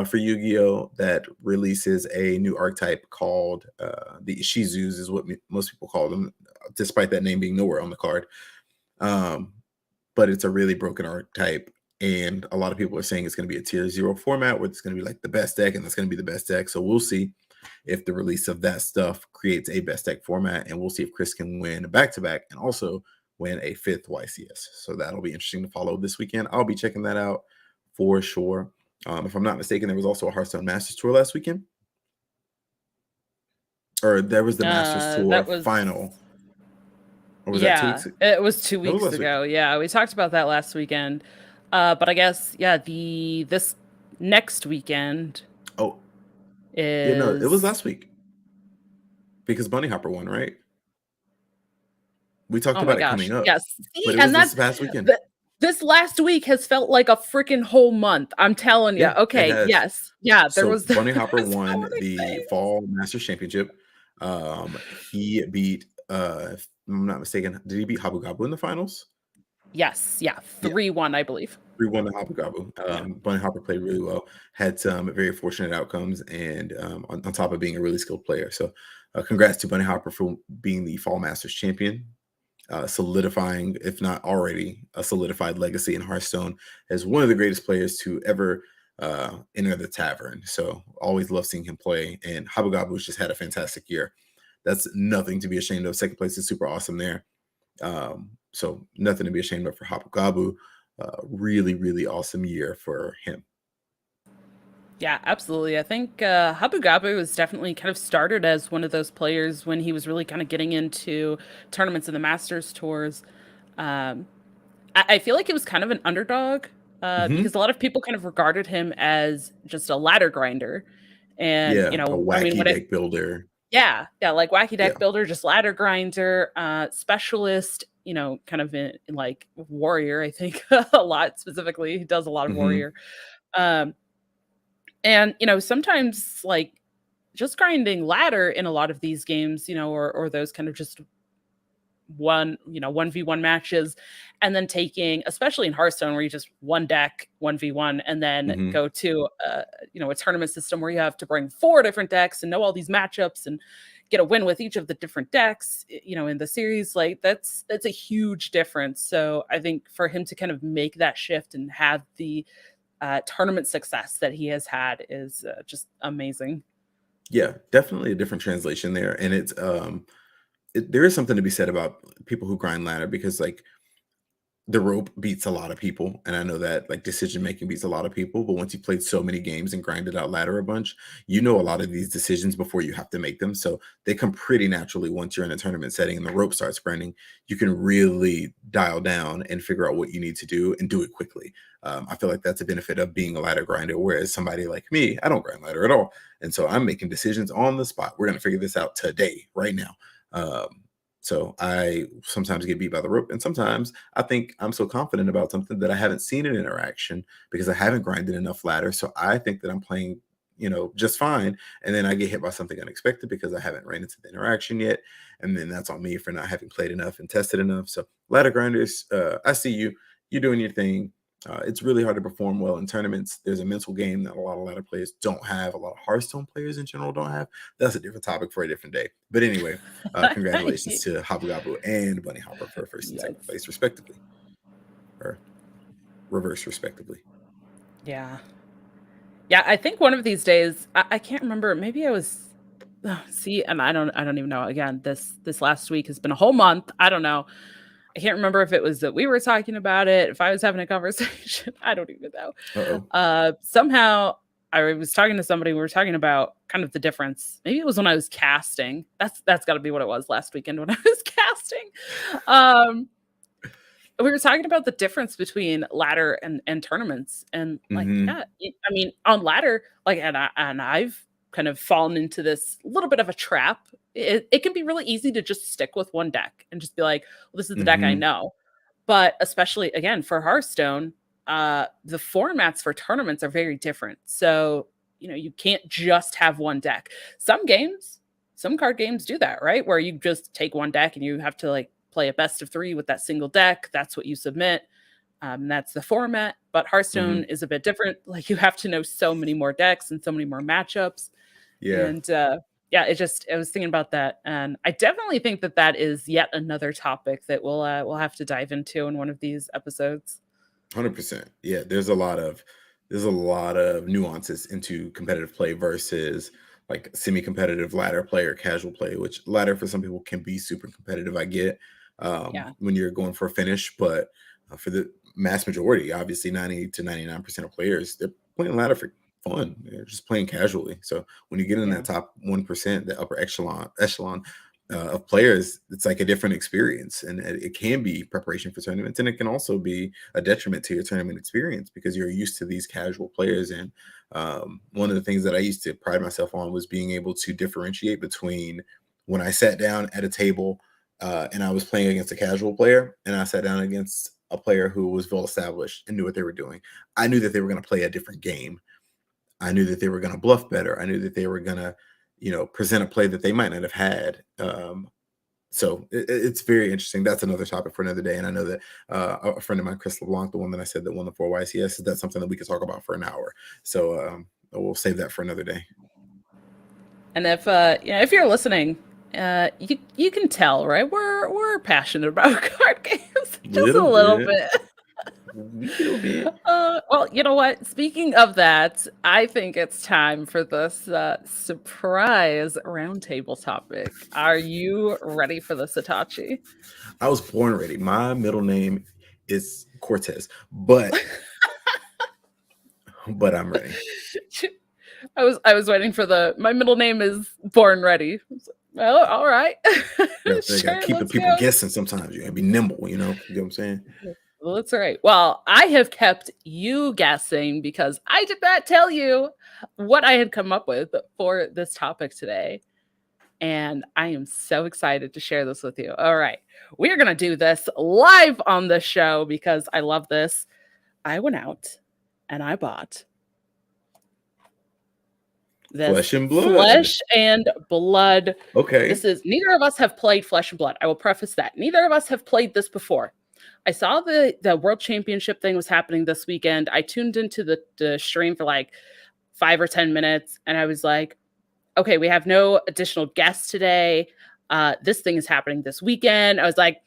for Yu-Gi-Oh! That releases a new archetype called the Ishizus, is what most people call them, despite that name being nowhere on the card. But it's a really broken archetype, and a lot of people are saying it's going to be a tier 0 format where it's going to be like the best deck, and that's going to be the best deck. So we'll see if the release of that stuff creates a best deck format, and we'll see if Chris can win a back-to-back and also win a 5th YCS. So that'll be interesting to follow this weekend. I'll be checking that out for sure. If I'm not mistaken, there was also a Hearthstone Masters Tour last weekend. Or there was the Masters Tour
That was
final. Or was that 2
yeah,
weeks ago?
it was 2
That was
weeks
last
ago.
weekend.
Yeah, we talked about that last weekend. But I guess yeah, the this next weekend
Oh, yeah, no, it was
is
last week because Bunny Hopper won, right? We talked
oh my
about it
gosh.
coming up,
Yes.
but
See,
it was
and
this
that's
past weekend.
the this last week has felt like a freaking whole month. I'm telling you.
Yeah, it
Okay,
has.
yes. Yeah, there
So
was there
Bunny Hopper
was so
won
many
the
things.
Fall Masters Championship. He beat, if I'm not mistaken, did he beat Habu Gabu in the finals?
Yes, yeah,
Yeah,
3-1, I believe.
3-1 to Habu Gabu.
Yeah.
Bunny Hopper played really well, had some very fortunate outcomes, and on top of being a really skilled player. So congrats to Bunny Hopper for being the Fall Masters champion. Solidifying, if not already, a solidified legacy in Hearthstone as one of the greatest players to ever enter the tavern. So always love seeing him play. And Habu Gabu's just had a fantastic year. That's nothing to be ashamed of. Second place is super awesome there. So nothing to be ashamed of for Habu Gabu. Really, really awesome year for him.
Yeah, absolutely. I think Habu Gabu was definitely kind of started as one of those players when he was really kind of getting into tournaments and the Masters tours. Um, I feel like it was kind of an underdog
Hmm.
because a lot of people kind of regarded him as just a ladder grinder. And,
Yeah, a
I mean,
wacky
when it
deck builder.
yeah, yeah, like wacky
Yeah.
deck builder, just ladder grinder, specialist, kind of in like warrior, I think a lot specifically. He does a lot of
Hmm.
warrior. Um, and sometimes like just grinding ladder in a lot of these games, or those kind of just 1v1 matches, and then taking, especially in Hearthstone, where you just one deck 1v1 and then
Hmm.
go to a tournament system where you have to bring four different decks and know all these matchups and get a win with each of the different decks, in the series. Like that's a huge difference. So I think for him to kind of make that shift and have the tournament success that he has had is just amazing.
Yeah, definitely a different translation there, and there is something to be said about people who grind ladder because like the rope beats a lot of people, and I know that like decision making beats a lot of people. But once you played so many games and grinded out ladder a bunch, you know a lot of these decisions before you have to make them. So they come pretty naturally once you're in a tournament setting and the rope starts grinding. You can really dial down and figure out what you need to do and do it quickly. I feel like that's a benefit of being a ladder grinder. Whereas somebody like me, I don't grind ladder at all, and so I'm making decisions on the spot. We're gonna figure this out today, right now. So I sometimes get beat by the rope, and sometimes I think I'm so confident about something that I haven't seen an interaction because I haven't grinded enough ladder. So I think that I'm playing, just fine, and then I get hit by something unexpected because I haven't ran into the interaction yet, and then that's on me for not having played enough and tested enough. So ladder grinders, I see you. You're doing your thing. It's really hard to perform well in tournaments. There's a mental game that a lot of ladder players don't have. A lot of Hearthstone players in general don't have. That's a different topic for a different day. But anyway, congratulations to Hobble Gobble and Bunny Hopper for first and second
Yes.
place, respectively, or reverse, respectively.
Yeah. Yeah, I think one of these days, I can't remember, maybe I was see, and I don't even know. Again, this last week has been a whole month. I don't know. I can't remember if it was that we were talking about it, if I was having a conversation. I don't even know.
Uh oh.
Somehow I was talking to somebody, we were talking about kind of the difference. Maybe it was when I was casting. That's got to be what it was last weekend when I was casting. Um we were talking about the difference between ladder and tournaments, and like,
Hmm.
yeah, I mean, on ladder, like, I've kind of fallen into this little bit of a trap. It can be really easy to just stick with one deck and just be like, well, this is the deck I
Hmm.
know. But especially again for Hearthstone, the formats for tournaments are very different. So you can't just have one deck. Some games, some card games do that, right? Where you just take one deck and you have to like play a best of three with that single deck. That's what you submit. That's the format. But
Hmm.
Hearthstone is a bit different. Like you have to know so many more decks and so many more matchups.
Yeah,
And yeah, I was thinking about that, and I definitely think that that is yet another topic that we'll have to dive into in one of these episodes.
100%. Yeah, there's a lot of nuances into competitive play versus like semi-competitive ladder play or casual play, which ladder for some people can be super competitive. I get
Yeah,
when you're going for a finish, but for the mass majority, obviously 90 to 99% of players, they're playing ladder for fun. They're just playing casually. So when you get in
yeah,
that top 1%, the upper echelon of players, it's like a different experience, and it can be preparation for tournaments, and it can also be a detriment to your tournament experience because you're used to these casual players. And one of the things that I used to pride myself on was being able to differentiate between when I sat down at a table and I was playing against a casual player, and I sat down against a player who was well established and knew what they were doing. I knew that they were going to play a different game. I knew that they were going to bluff better. I knew that they were going to, present a play that they might not have had. So it's very interesting. That's another topic for another day. And I know that a friend of mine, Chris LeBlanc, the one that I said that won the 4YCS, that's something that we could talk about for an hour. So we'll save that for another day.
and if if you're listening, you can tell, right? We're passionate about card games, just a
Little
little
bit,
bit.
little bit.
Well, you know what? Speaking of that, I think it's time for this surprise roundtable topic. Are you ready for this, Itachi?
I was born ready. My middle name is Cortez, but I'm ready.
I was waiting for the my middle name is Born Ready. Well, all right.
You gotta
Sure,
keep the
let's
people
go.
guessing sometimes. You gotta be nimble, you know what I'm saying?
Well, that's right. Well, I have kept you guessing because I did not tell you what I had come up with for this topic today. And I am so excited to share this with you. All right. We're going to do this live on the show because I love this. I went out and I bought this
Flesh and Blood.
Flesh and Blood.
Okay.
This is neither of us have played Flesh and Blood. I will preface that. Neither of us have played this before. I saw the World Championship thing was happening this weekend. I tuned into the stream for like 5 or 10 minutes and I was like, okay, we have no additional guests today. This thing is happening this weekend. I was like,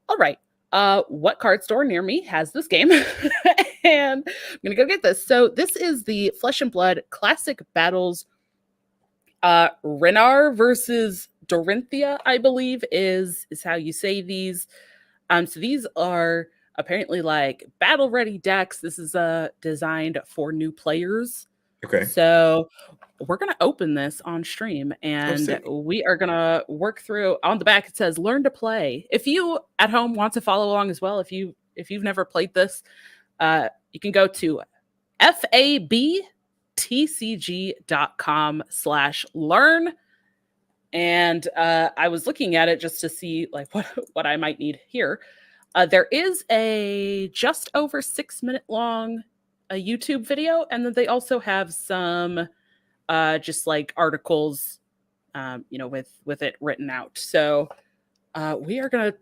all right, what card store near me has this game? And I'm gonna go get this. So this is the Flesh and Blood Classic Battles. Renar versus Dorinthia, I believe, is how you say these. So these are apparently like battle ready decks. This is designed for new players.
Okay.
So we're going to open this on stream and we are going to work through. On the back it says learn to play. If you at home want to follow along as well, if you've never played this, you can go to fabtcg.com/learn. And I was looking at it just to see like what I might need here. There is a just over 6 minute long YouTube video, and then they also have some just like articles, with it written out. So we're gonna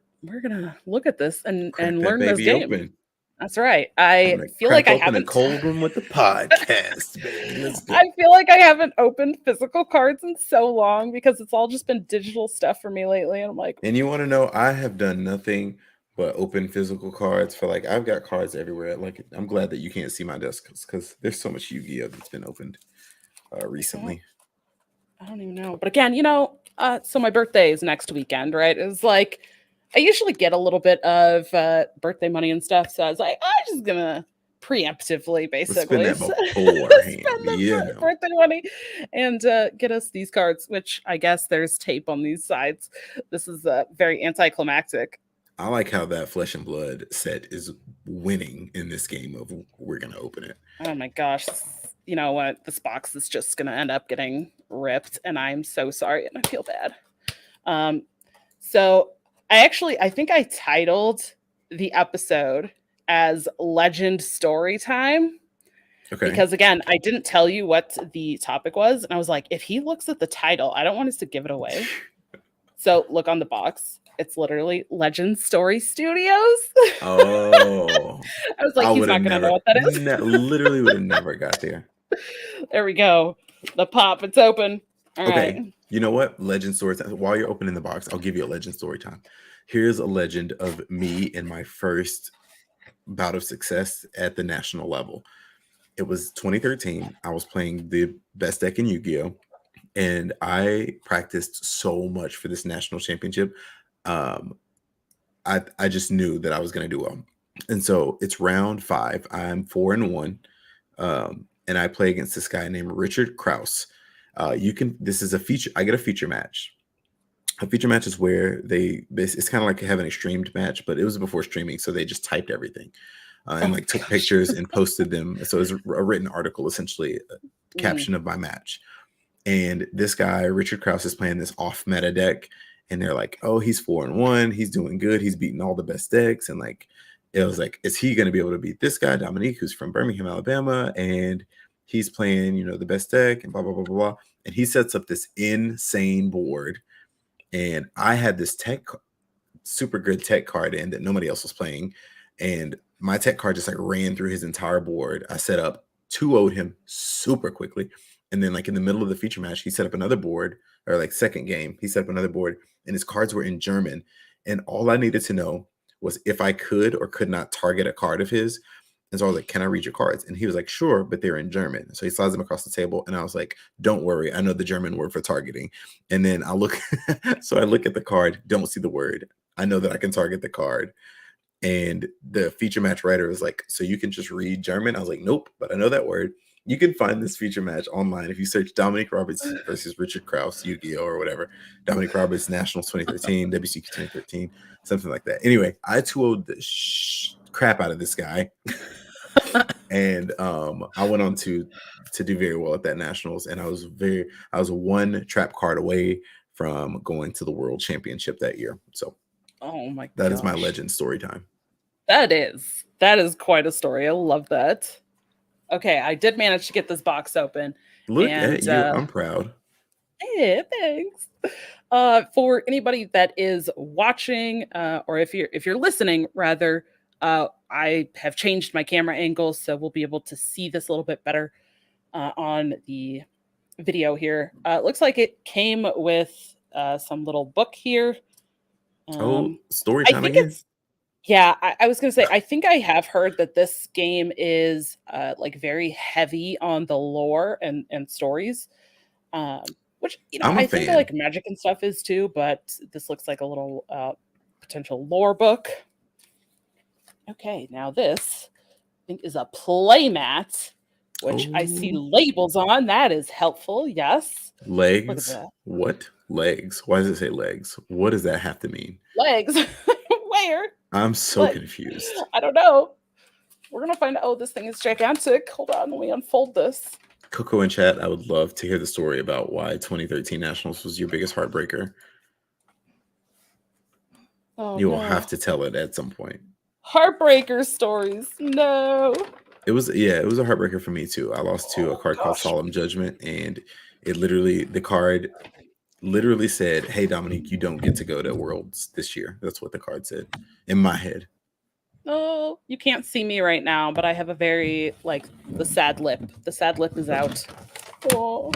look at this and learn this game.
Open.
That's right. I feel like I haven't
a cold one with the podcast. Baby.
I feel like I haven't opened physical cards in so long because it's all just been digital stuff for me lately. And I'm like,
and you want to know, I have done nothing but open physical cards for like, I've got cards everywhere. Like, I'm glad that you can't see my desk because there's so much Yu-Gi-Oh that's been opened recently.
I don't even know. But again, so my birthday is next weekend, right? It's like, I usually get a little bit of birthday money and stuff. So I was like, I'm just going to preemptively, basically,
spend that
birthday money and get us these cards, which I guess there's tape on these sides. This is very anticlimactic.
I like how that Flesh and Blood set is winning in this game of we're going to open it.
Oh my gosh. You know what? This box is just going to end up getting ripped and I'm so sorry and I feel bad. So I think I titled the episode as Legend Story Time.
Okay.
Because again, I didn't tell you what the topic was. And I was like, if he looks at the title, I don't want us to give it away. So look on the box. It's literally Legend Story Studios.
Oh.
I was like, he's not going to know what that is.
Literally would have never got there.
There we go. The pop, it's open. All
okay.
Right.
You know what? Legend story time. While you're opening the box, I'll give you a legend story time. Here's a legend of me in my first bout of success at the national level. It was 2013. I was playing the best deck in Yu-Gi-Oh! And I practiced so much for this national championship. I just knew that I was going to do well. And so it's round 5. I'm 4-1. And I play against this guy named Richard Krause. This is a feature. I get a feature match. A feature match is where it's kind of like having a streamed match, but it was before streaming. So they just typed everything and took pictures and posted them. So it was a written article, essentially a caption of my match. And this guy, Richard Krause, is playing this off meta deck. And they're like, oh, he's 4-1. He's doing good. He's beating all the best decks. And it was like, is he going to be able to beat this guy, Dominique, who's from Birmingham, Alabama? And he's playing, the best deck and blah, blah, blah, blah, blah. And he sets up this insane board. And I had this super good tech card in that nobody else was playing. And my tech card just ran through his entire board. I set up 2-0'd him super quickly. And then in the middle of the feature match, he set up another board, or second game, he set up another board and his cards were in German. And all I needed to know was if I could or could not target a card of his. And so I was like, can I read your cards? And he was like, sure, but they're in German. So he slides them across the table. And I was like, don't worry. I know the German word for targeting. And then I look at the card, don't see the word. I know that I can target the card. And the feature match writer was like, so you can just read German? I was like, nope, but I know that word. You can find this feature match online if you search Dominique Roberts versus Richard Krause, Yu-Gi-Oh! Or whatever. Dominique Roberts Nationals 2013, WCQ 2013, something like that. Anyway, I 2-0'd the crap out of this guy. And I went on to do very well at that nationals, and I was one trap card away from going to the world championship that year. So
Oh my
that is my
gosh.
legend story time.
That is quite a story. I love that. Okay, I did manage to get this box open,
Look
and
at you. I'm proud.
yeah, thanks. For anybody that is watching, or if you're listening, rather, I have changed my camera angle, so we'll be able to see this a little bit better on the video here. It looks like it came with some little book here.
Oh, story
I
time
think
again.
it's yeah. I was gonna say I think I have heard that this game is like very heavy on the lore and stories. Which,
I'm a
I think
fan.
like magic and stuff is too, but this looks like a little potential lore book. Okay, now this I think is a playmat, which I see
Oh,
labels on. That is helpful. Yes. Look at
legs.
that.
What legs? Why does it say legs? What does that have to mean?
Legs. Where?
I'm so
Like,
confused.
I don't know. We're gonna find out. Oh, this thing is gigantic. Hold on, let me unfold this.
Coco in chat, I would love to hear the story about why 2013 Nationals was your biggest heartbreaker.
Oh
You will have
no.
to tell it at some point.
Heartbreaker stories. No.
It was a heartbreaker for me too. I lost to a
Oh
card called
gosh.
Solemn Judgment, and the card literally said, "Hey Dominique, you don't get to go to Worlds this year." That's what the card said in my head.
Oh, you can't see me right now, but I have a very like the sad lip. The sad lip is out. Oh.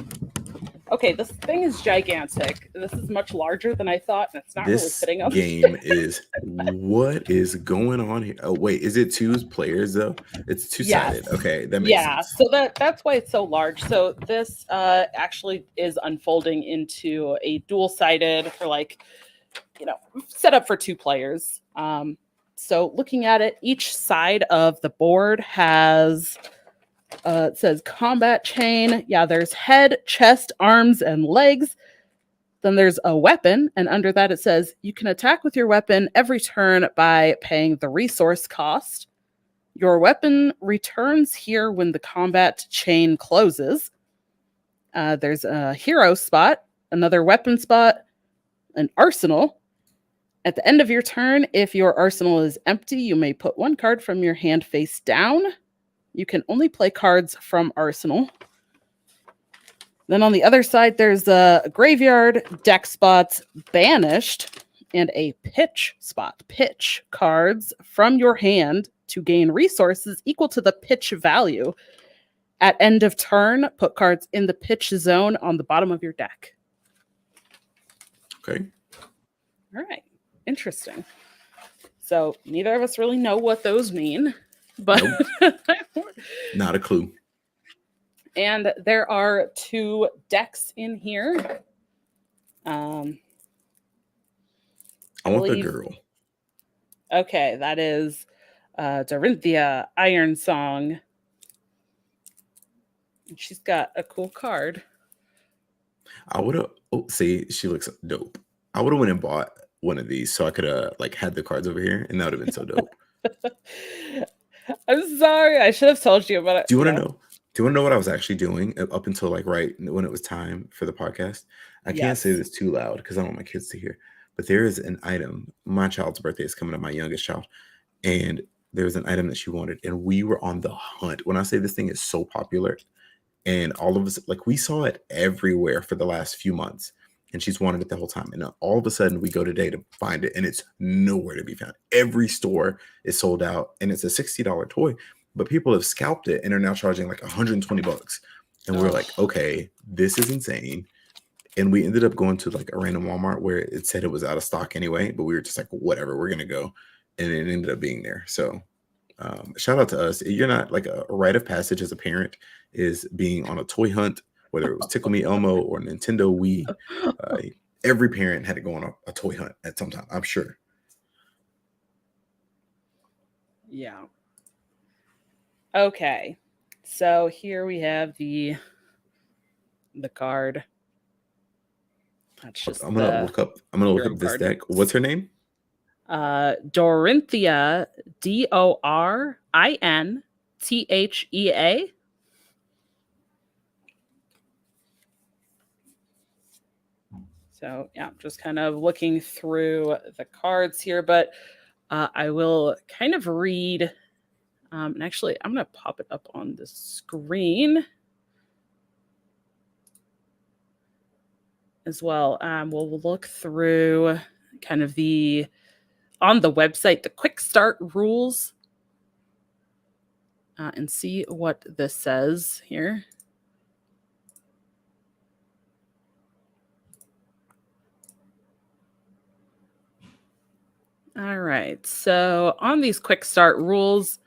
Okay, this thing is gigantic. This is much larger than I thought, and it's not really
This
fitting on the
game is what is going on here? Oh wait, is it two players though? It's two-sided.
Yes.
Okay, that makes
Yeah.
sense.
So that's why it's so large. So this actually is unfolding into a dual-sided for like, set up for two players. So looking at it, each side of the board has it says combat chain. Yeah, there's head, chest, arms, and legs. Then there's a weapon, and under that it says you can attack with your weapon every turn by paying the resource cost. Your weapon returns here when the combat chain closes. There's a hero spot, another weapon spot, an arsenal. At the end of your turn, if your arsenal is empty, you may put one card from your hand face down. You can only play cards from arsenal. Then on the other side, there's a graveyard, deck spots, banished, and a pitch spot. Pitch cards from your hand to gain resources equal to the pitch value. At end of turn, put cards in the pitch zone on the bottom of your deck.
Okay.
All right. Interesting. So neither of us really know what those mean, but
Nope. Not a clue.
And there are two decks in here.
I want the girl.
Okay, that is Dorinthia Iron Song. She's got a cool card.
I would have. Oh, see, she looks dope. I would have went and bought one of these so I could have like had the cards over here, and that would have been so dope.
I'm sorry, I should have told you about it.
Do you want to know? Do you want to know what I was actually doing up until like right when it was time for the podcast? I can't say this too loud because I don't want my kids to hear. But there is an item. My child's birthday is coming up, my youngest child, and there was an item that she wanted, and we were on the hunt. When I say this thing is so popular, and all of us like we saw it everywhere for the last few months, and she's wanted it the whole time. And all of a sudden, we go today to find it, and it's nowhere to be found. Every store is sold out, and it's a $60 toy. But people have scalped it and are now charging like $120. And we're like, okay, this is insane. And we ended up going to like a random Walmart where it said it was out of stock anyway, but we were just like, whatever, we're gonna go. And it ended up being there. So shout out to us. You're not like a rite of passage as a parent is being on a toy hunt, whether it was Tickle Me Elmo or Nintendo Wii. Every parent had to go on a toy hunt at some time, I'm sure.
Yeah. Okay, so here we have the card. That's just
I'm gonna look up this deck. What's her name?
Dorinthia, Dorinthea. So yeah, just kind of looking through the cards here, but I will kind of read. And actually, I'm going to pop it up on the screen as well. We'll look through kind of on the website, the quick start rules, and see what this says here. All right. So on these quick start rules,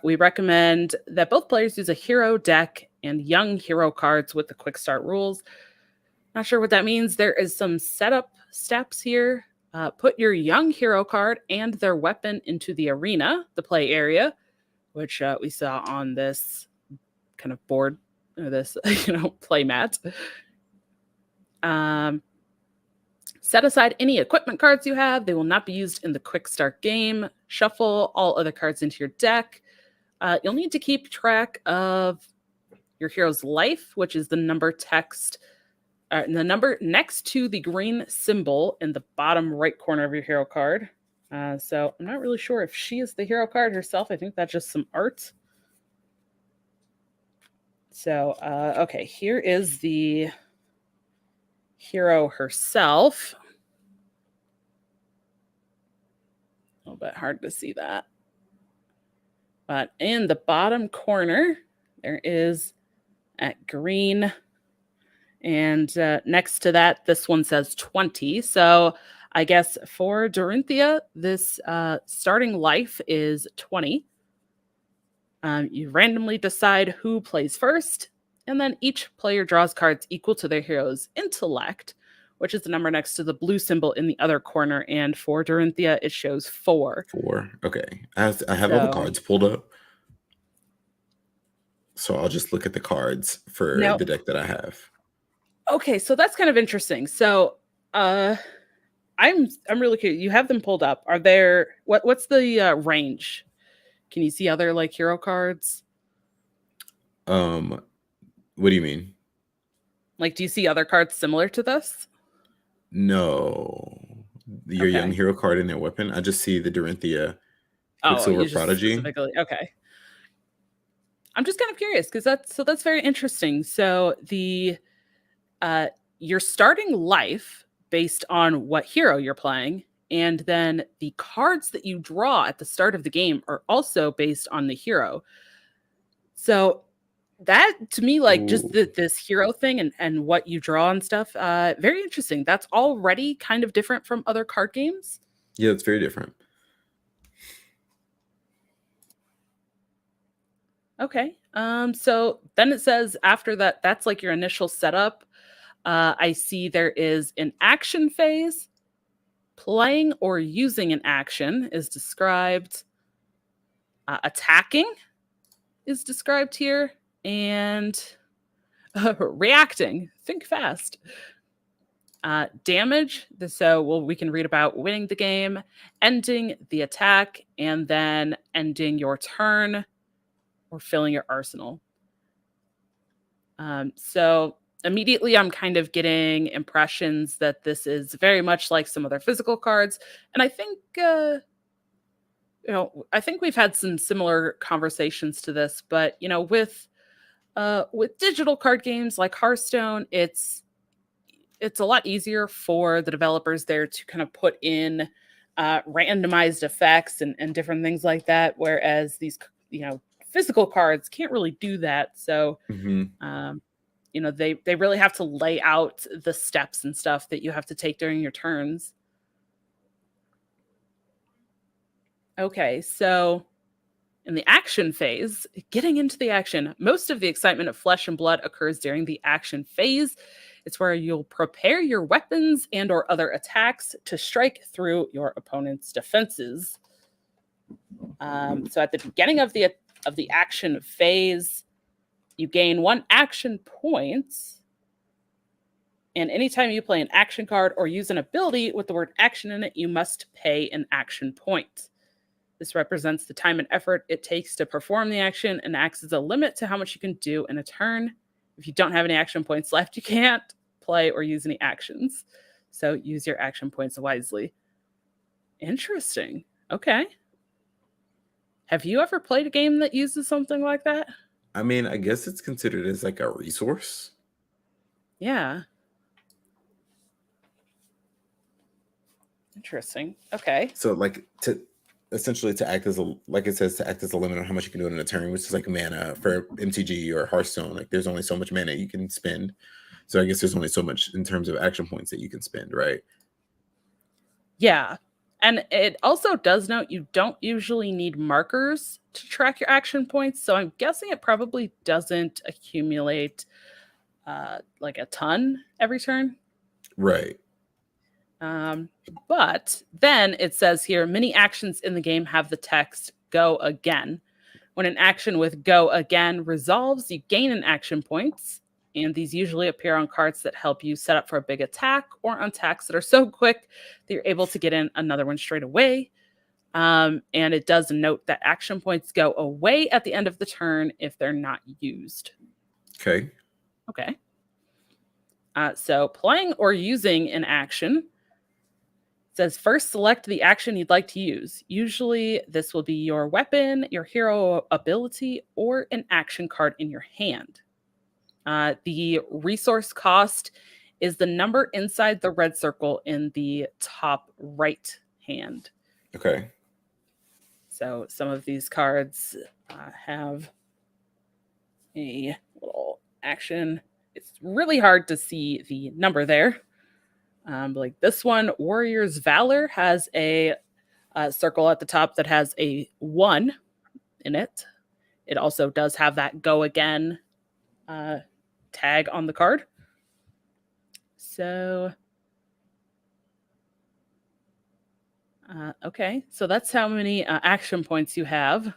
we recommend that both players use a hero deck and young hero cards with the quick start rules. Not sure what that means. There is some setup steps here. Put your young hero card and their weapon into the arena, the play area, which we saw on this kind of board, or this play mat. Set aside any equipment cards you have. They will not be used in the quick start game. Shuffle all other cards into your deck. You'll need to keep track of your hero's life, which is the number text, the number next to the green symbol in the bottom right corner of your hero card. So I'm not really sure if she is the hero card herself. I think that's just some art. So, okay, here is the hero herself. A little bit hard to see that. But in the bottom corner, there is at green. And next to that, this one says 20. So I guess for Dorinthia, this starting life is 20. You randomly decide who plays first, and then each player draws cards equal to their hero's intellect, which is the number next to the blue symbol in the other corner. And for Dorinthia, it shows 4.
4. Okay. I have all the cards pulled up. So I'll just look at the cards for the deck that I have.
Okay, so that's kind of interesting. So I'm really curious. You have them pulled up. Are there what's the range? Can you see other like hero cards?
What do you mean?
Like, do you see other cards similar to this?
No. Your young hero card and their weapon. I just see the Dorinthia Quicksilver Prodigy.
Okay. I'm just kind of curious because that's very interesting. So you're starting life based on what hero you're playing, and then the cards that you draw at the start of the game are also based on the hero. So that to me, like just this hero thing and what you draw and stuff, very interesting. That's already kind of different from other card games.
Yeah, it's very different.
Okay. So then it says after that, that's like your initial setup. I see there is an action phase. Playing or using an action is described. Attacking is described here. And reacting. Think fast. Damage. So we can read about winning the game, ending the attack, and then ending your turn or filling your arsenal. So immediately I'm kind of getting impressions that this is very much like some other physical cards. And I think, I think we've had some similar conversations to this, but, with digital card games like Hearthstone, it's a lot easier for the developers there to kind of put in randomized effects and different things like that. Whereas these, physical cards can't really do that. So, they really have to lay out the steps and stuff that you have to take during your turns. Okay, so in the action phase, getting into the action, most of the excitement of Flesh and Blood occurs during the action phase. It's where you'll prepare your weapons and or other attacks to strike through your opponent's defenses. So at the beginning of the action phase, you gain 1 action point. And anytime you play an action card or use an ability with the word action in it, you must pay an action point. This represents the time and effort it takes to perform the action and acts as a limit to how much you can do in a turn. If you don't have any action points left, you can't play or use any actions. So use your action points wisely. Interesting. Okay. Have you ever played a game that uses something like that?
I mean, I guess it's considered as like a resource.
Yeah. Interesting. Okay.
So like to essentially to act as a, like it says, to act as a limit on how much you can do in a turn, which is like mana for MTG or Hearthstone. Like there's only so much mana you can spend. So I guess there's only so much in terms of action points that you can spend, right?
Yeah. And it also does note you don't usually need markers to track your action points. So I'm guessing it probably doesn't accumulate like a ton every turn.
Right.
But then it says here, many actions in the game have the text go again. When an action with go again resolves, you gain an action points. And these usually appear on cards that help you set up for a big attack or on attacks that are so quick that you're able to get in another one straight away. And it does note that action points go away at the end of the turn if they're not used.
Okay.
Okay. So playing or using an action says first select the action you'd like to use. Usually this will be your weapon, your hero ability, or an action card in your hand. The resource cost is the number inside the red circle in the top right hand.
Okay.
So some of these cards have a little action. It's really hard to see the number there. Like this one, Warrior's Valor, has a circle at the top that has a 1 in it. It also does have that go again tag on the card. So, okay, so that's how many action points you have.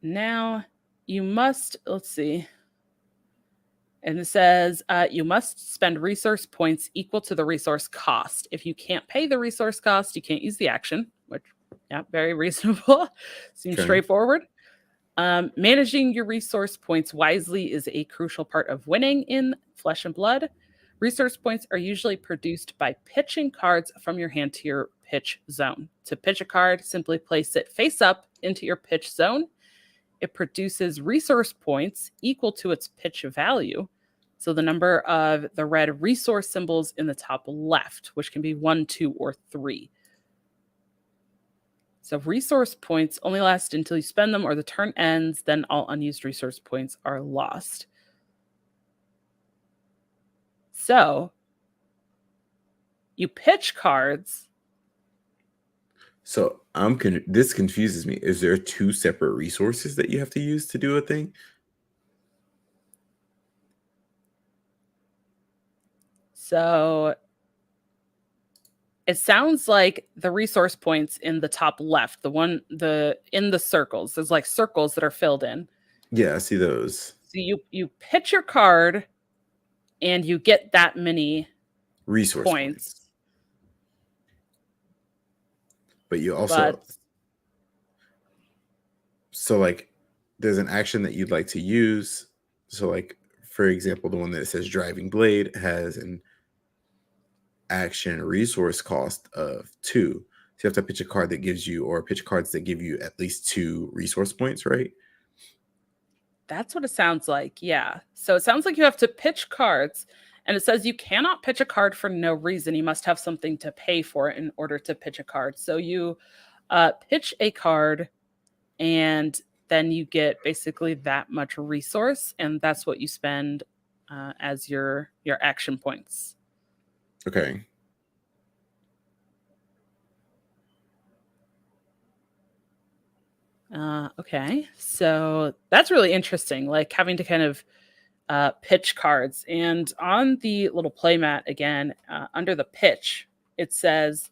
Now you must, let's see. And it says you must spend resource points equal to the resource cost. If you can't pay the resource cost, you can't use the action, which, yeah, very reasonable. Seems straightforward. Managing your resource points wisely is a crucial part of winning in Flesh and Blood. Resource points are usually produced by pitching cards from your hand to your pitch zone. To pitch a card, simply place it face up into your pitch zone. It produces resource points equal to its pitch value. So the number of the red resource symbols in the top left, which can be 1, 2, or 3. So resource points only last until you spend them or the turn ends, then all unused resource points are lost. So you pitch cards.
So this confuses me. Is there 2 separate resources that you have to use to do a thing?
So it sounds like the resource points in the top left, in the circles, there's like circles that are filled in.
Yeah, I see those.
So you pitch your card and you get that many
Resource points. But you also, so like there's an action that you'd like to use. So like, for example, the one that says Driving Blade has an action resource cost of 2. So you have to pitch a card that gives you, or pitch cards that give you at least 2 resource points, right?
That's what it sounds like. Yeah. So it sounds like you have to pitch cards, and it says you cannot pitch a card for no reason. You must have something to pay for it in order to pitch a card. So you pitch a card, and then you get basically that much resource, and that's what you spend as your action points.
Okay.
Okay. So that's really interesting, like having to kind of pitch cards. And on the little playmat again, under the pitch, it says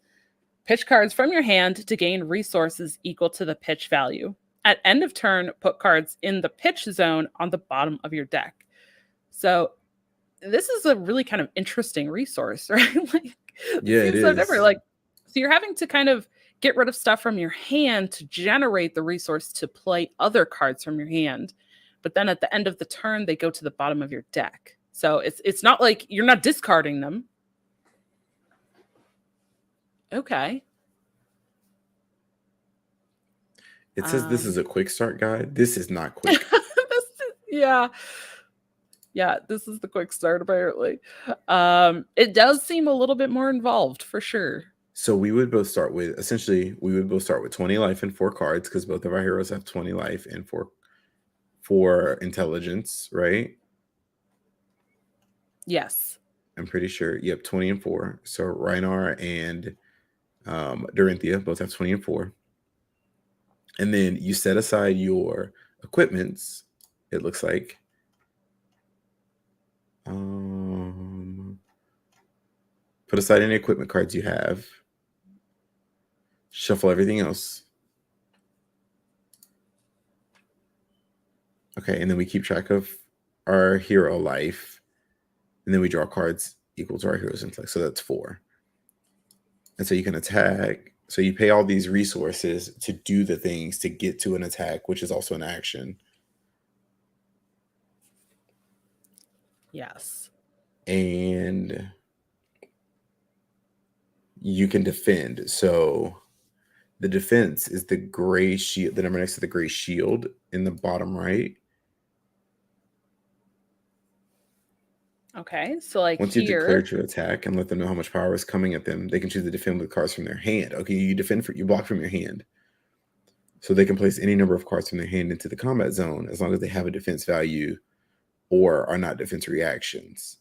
pitch cards from your hand to gain resources equal to the pitch value. At end of turn, put cards in the pitch zone on the bottom of your deck. So this is a really kind of interesting resource, right? Like, this
Yeah, it
seems so different.
is.
Like, so you're having to kind of get rid of stuff from your hand to generate the resource to play other cards from your hand. But then at the end of the turn, they go to the bottom of your deck. So it's not like you're not discarding them. Okay.
It says this is a quick start guide. This is not quick.
Yeah. Yeah, this is the quick start apparently. It does seem a little bit more involved for sure.
So we would both start with, essentially, we would both start with 20 life and 4 cards because both of our heroes have 20 life and 4 intelligence, right?
Yes.
I'm pretty sure. Yep, 20 and 4. So Reinar and Dorinthia both have 20 and 4. And then you set aside your equipments, it looks like. Put aside any equipment cards you have. Shuffle everything else. Okay, and then we keep track of our hero life. And then we draw cards equal to our hero's intellect. So that's 4. And so you can attack. So you pay all these resources to do the things to get to an attack, which is also an action.
Yes.
And you can defend. So the defense is the gray shield, the number next to the gray shield in the bottom right.
Okay, so like
Once you've declared your attack and let them know how much power is coming at them, they can choose to defend with cards from their hand. Okay, you block from your hand. So they can place any number of cards from their hand into the combat zone as long as they have a defense value or are not defense reactions.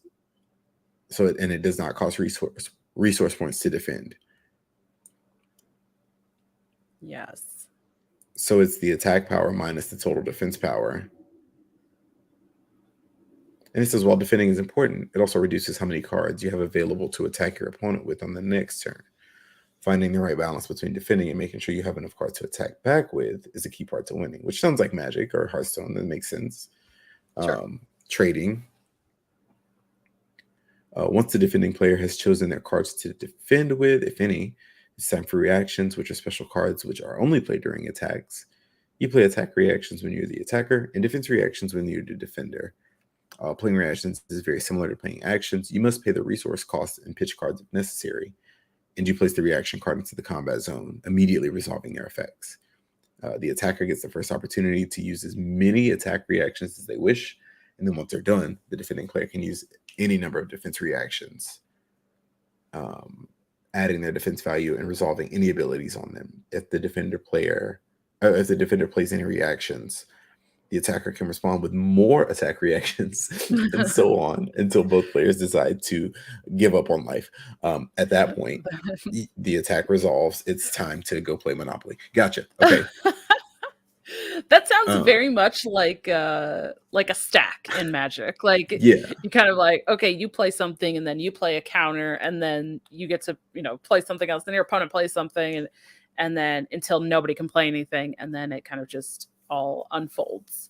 So it does not cost resource points to defend.
Yes.
So it's the attack power minus the total defense power. And it says while defending is important, it also reduces how many cards you have available to attack your opponent with on the next turn. Finding the right balance between defending and making sure you have enough cards to attack back with is a key part to winning, which sounds like Magic or Hearthstone. That makes sense.
Sure.
Trading. Once the defending player has chosen their cards to defend with, if any, it's time for reactions, which are special cards which are only played during attacks. You play attack reactions when you're the attacker and defense reactions when you're the defender. Playing reactions is very similar to playing actions. You must pay the resource cost and pitch cards if necessary, and you place the reaction card into the combat zone, immediately resolving their effects. The attacker gets the first opportunity to use as many attack reactions as they wish, and then once they're done, the defending player can use any number of defense reactions, adding their defense value and resolving any abilities on them. If the defender plays any reactions, the attacker can respond with more attack reactions and so on until both players decide to give up on life. At that point, the attack resolves. It's time to go play Monopoly. Gotcha. Okay.
That sounds very much like a stack in Magic. Like,
yeah,
you kind of like, okay, you play something and then you play a counter and then you get to, play something else. Then your opponent plays something and then until nobody can play anything. And then it kind of just all unfolds.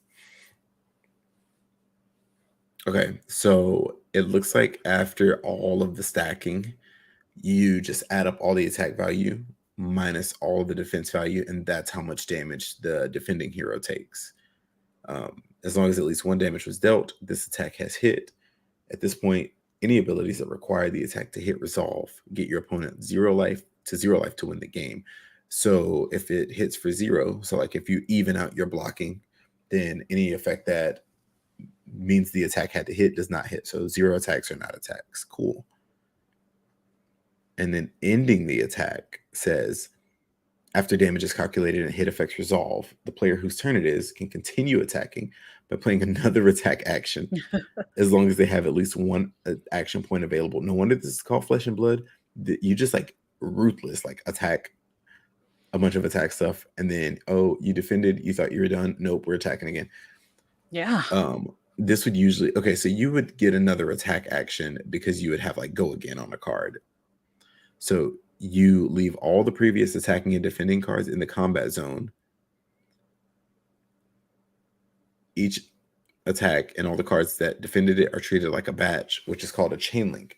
Okay, so it looks like after all of the stacking, you just add up all the attack value minus all the defense value, and that's how much damage the defending hero takes. As long as at least one damage was dealt, this attack has hit. At this point, any abilities that require the attack to hit resolve get your opponent 0 life to win the game. So if it hits for 0, so like if you even out your blocking, then any effect that means the attack had to hit does not hit. So 0 attacks are not attacks. Cool. And then ending the attack says, after damage is calculated and hit effects resolve, the player whose turn it is can continue attacking by playing another attack action as long as they have at least one action point available. No wonder this is called Flesh and Blood. You just like ruthless, like attack a bunch of attack stuff. And then, oh, you defended, you thought you were done. Nope, we're attacking again.
Yeah.
This would usually, okay, so you would get another attack action because you would have like go again on the card. So you leave all the previous attacking and defending cards in the combat zone. Each attack, and all the cards that defended it are treated like a batch, which is called a chain link.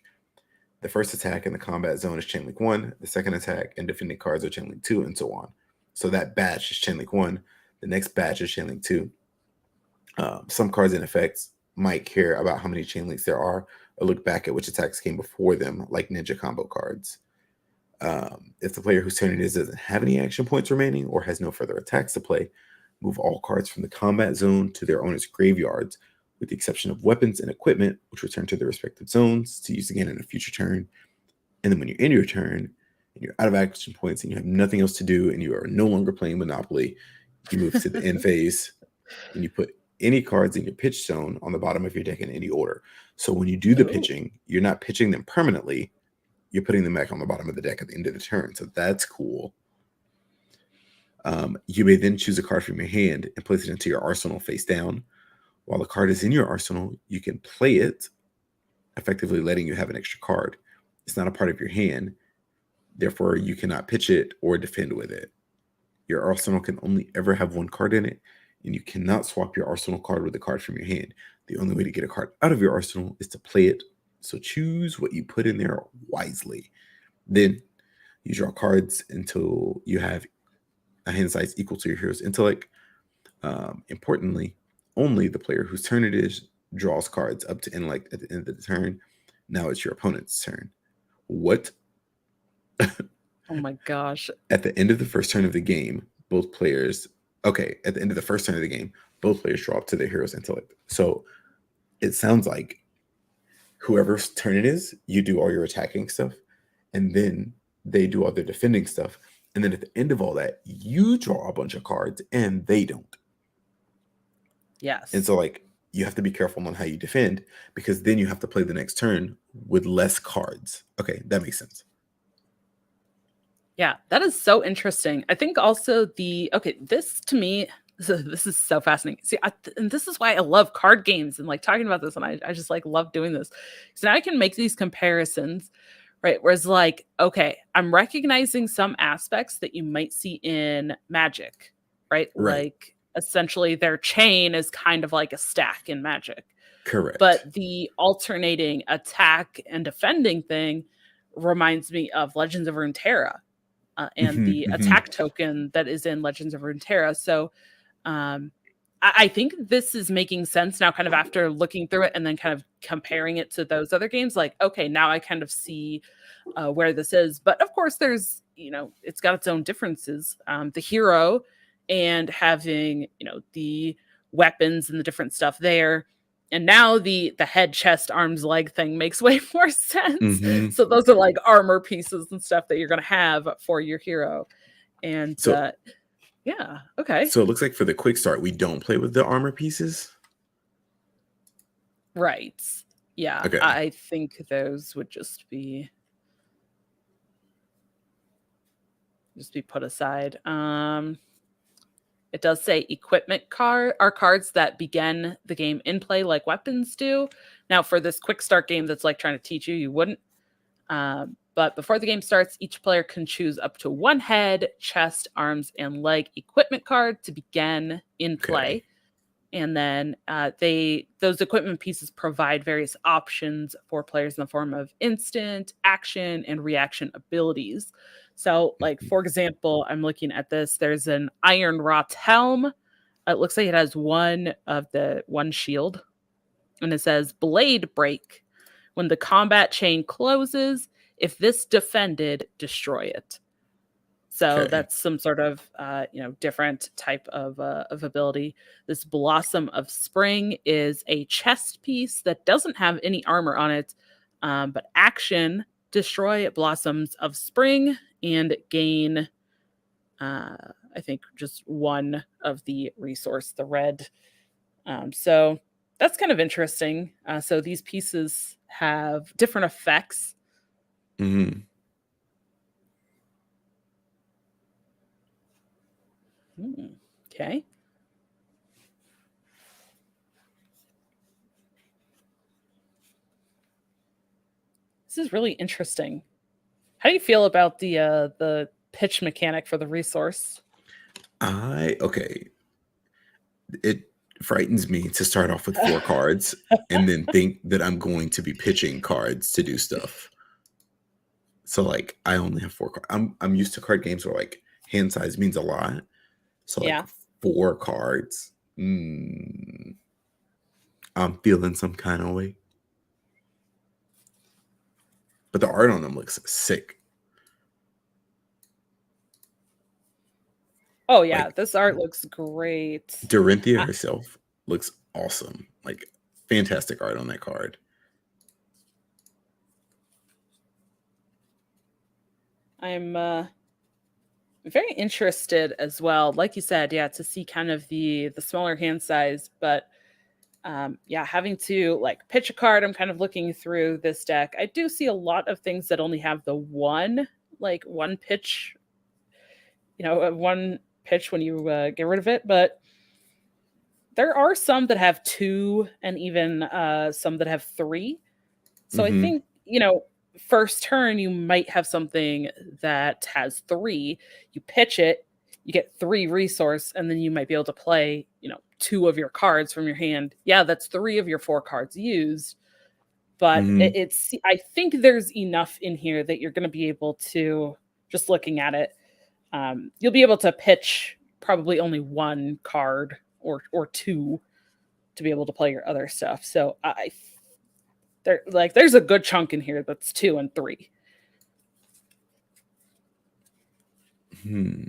The first attack in the combat zone is chain link 1, the second attack and defending cards are chain link 2, and so on. So that batch is chain link 1, the next batch is chain link 2. Some cards and effects might care about how many chain links there are, or look back at which attacks came before them, like ninja combo cards. If the player whose turn it is doesn't have any action points remaining or has no further attacks to play, move all cards from the combat zone to their owner's graveyards, with the exception of weapons and equipment, which return to their respective zones to use again in a future turn. And then when you're in your turn and you're out of action points and you have nothing else to do and you are no longer playing Monopoly, you move to the end phase and you put any cards in your pitch zone on the bottom of your deck in any order. So when you do the pitching, you're not pitching them permanently. You're putting them back on the bottom of the deck at the end of the turn. So that's cool. You may then choose a card from your hand and place it into your arsenal face down. While the card is in your arsenal, you can play it, effectively letting you have an extra card. It's not a part of your hand. Therefore, you cannot pitch it or defend with it. Your arsenal can only ever have one card in it, and you cannot swap your arsenal card with a card from your hand. The only way to get a card out of your arsenal is to play it. So choose what you put in there wisely. Then you draw cards until you have a hand size equal to your hero's intellect. Importantly, only the player whose turn it is draws cards up to intellect at the end of the turn. Now it's your opponent's turn. What?
Oh my gosh.
At the end of the first turn of the game, both players... Okay, at the end of the first turn of the game, both players draw up to their hero's intellect. So it sounds like whoever's turn it is, you do all your attacking stuff, and then they do all their defending stuff. And then at the end of all that, you draw a bunch of cards and they don't.
Yes.
And so like you have to be careful on how you defend, because then you have to play the next turn with less cards. Okay, that makes sense.
Yeah, that is so interesting. I think also this to me, this is so fascinating. See, and this is why I love card games and like talking about this, and I just like love doing this. So now I can make these comparisons, right? Whereas like, okay, I'm recognizing some aspects that you might see in Magic, right? Like essentially their chain is kind of like a stack in Magic.
Correct.
But the alternating attack and defending thing reminds me of Legends of Runeterra. And the attack token that is in Legends of Runeterra. So I think this is making sense now, kind of after looking through it and then kind of comparing it to those other games. Like, okay, now I kind of see where this is. But of course, there's, it's got its own differences. The hero and having, the weapons and the different stuff there. And now the head, chest, arms, leg thing makes way more sense. So those are like armor pieces and stuff that you're going to have for your hero. And
so,
yeah, okay.
So it looks like for the quick start, we don't play with the armor pieces.
Right. Yeah. Okay. I think those would just be put aside. It does say equipment are cards that begin the game in play like weapons do. Now, for this quick start game that's like trying to teach you, you wouldn't. But before the game starts, each player can choose up to one head, chest, arms, and leg equipment card to begin in play. Okay. And then those equipment pieces provide various options for players in the form of instant, action, and reaction abilities. So, like, for example, I'm looking at this. There's an Iron Rot helm. It looks like it has one shield. And it says Blade Break. When the combat chain closes, if this defended, destroy it. So that's some sort of, different type of ability. This Blossom of Spring is a chest piece that doesn't have any armor on it, but action, destroy Blossoms of Spring and gain, I think, just one of the resource, the red. So that's kind of interesting. So these pieces have different effects. Okay. This is really interesting. How do you feel about the pitch mechanic for the resource?
It frightens me to start off with 4 cards and then think that I'm going to be pitching cards to do stuff. So like I only have 4 cards. I'm used to card games where like hand size means a lot. So like
Yeah.
4 cards. I'm feeling some kind of way. But the art on them looks sick.
Oh yeah,
Like
this art looks great.
Dorinthia
I,
herself looks awesome. Like fantastic art on that card.
I'm very interested as well. Like you said, yeah, to see kind of the smaller hand size, but yeah, having to like pitch a card. I'm kind of looking through this deck. I do see a lot of things that only have the one pitch, one pitch when you get rid of it, but there are some that have 2 and even some that have 3. So I
Mm-hmm.
think, first turn, you might have something that has 3. You pitch it, you get 3 resource, and then you might be able to play, 2 of your cards from your hand. Yeah, that's 3 of your 4 cards used. But
Mm-hmm.
I think there's enough in here that you're going to be able to, just looking at it, you'll be able to pitch probably only 1 card or 2 to be able to play your other stuff. So there's a good chunk in here that's 2 and 3.
Hmm.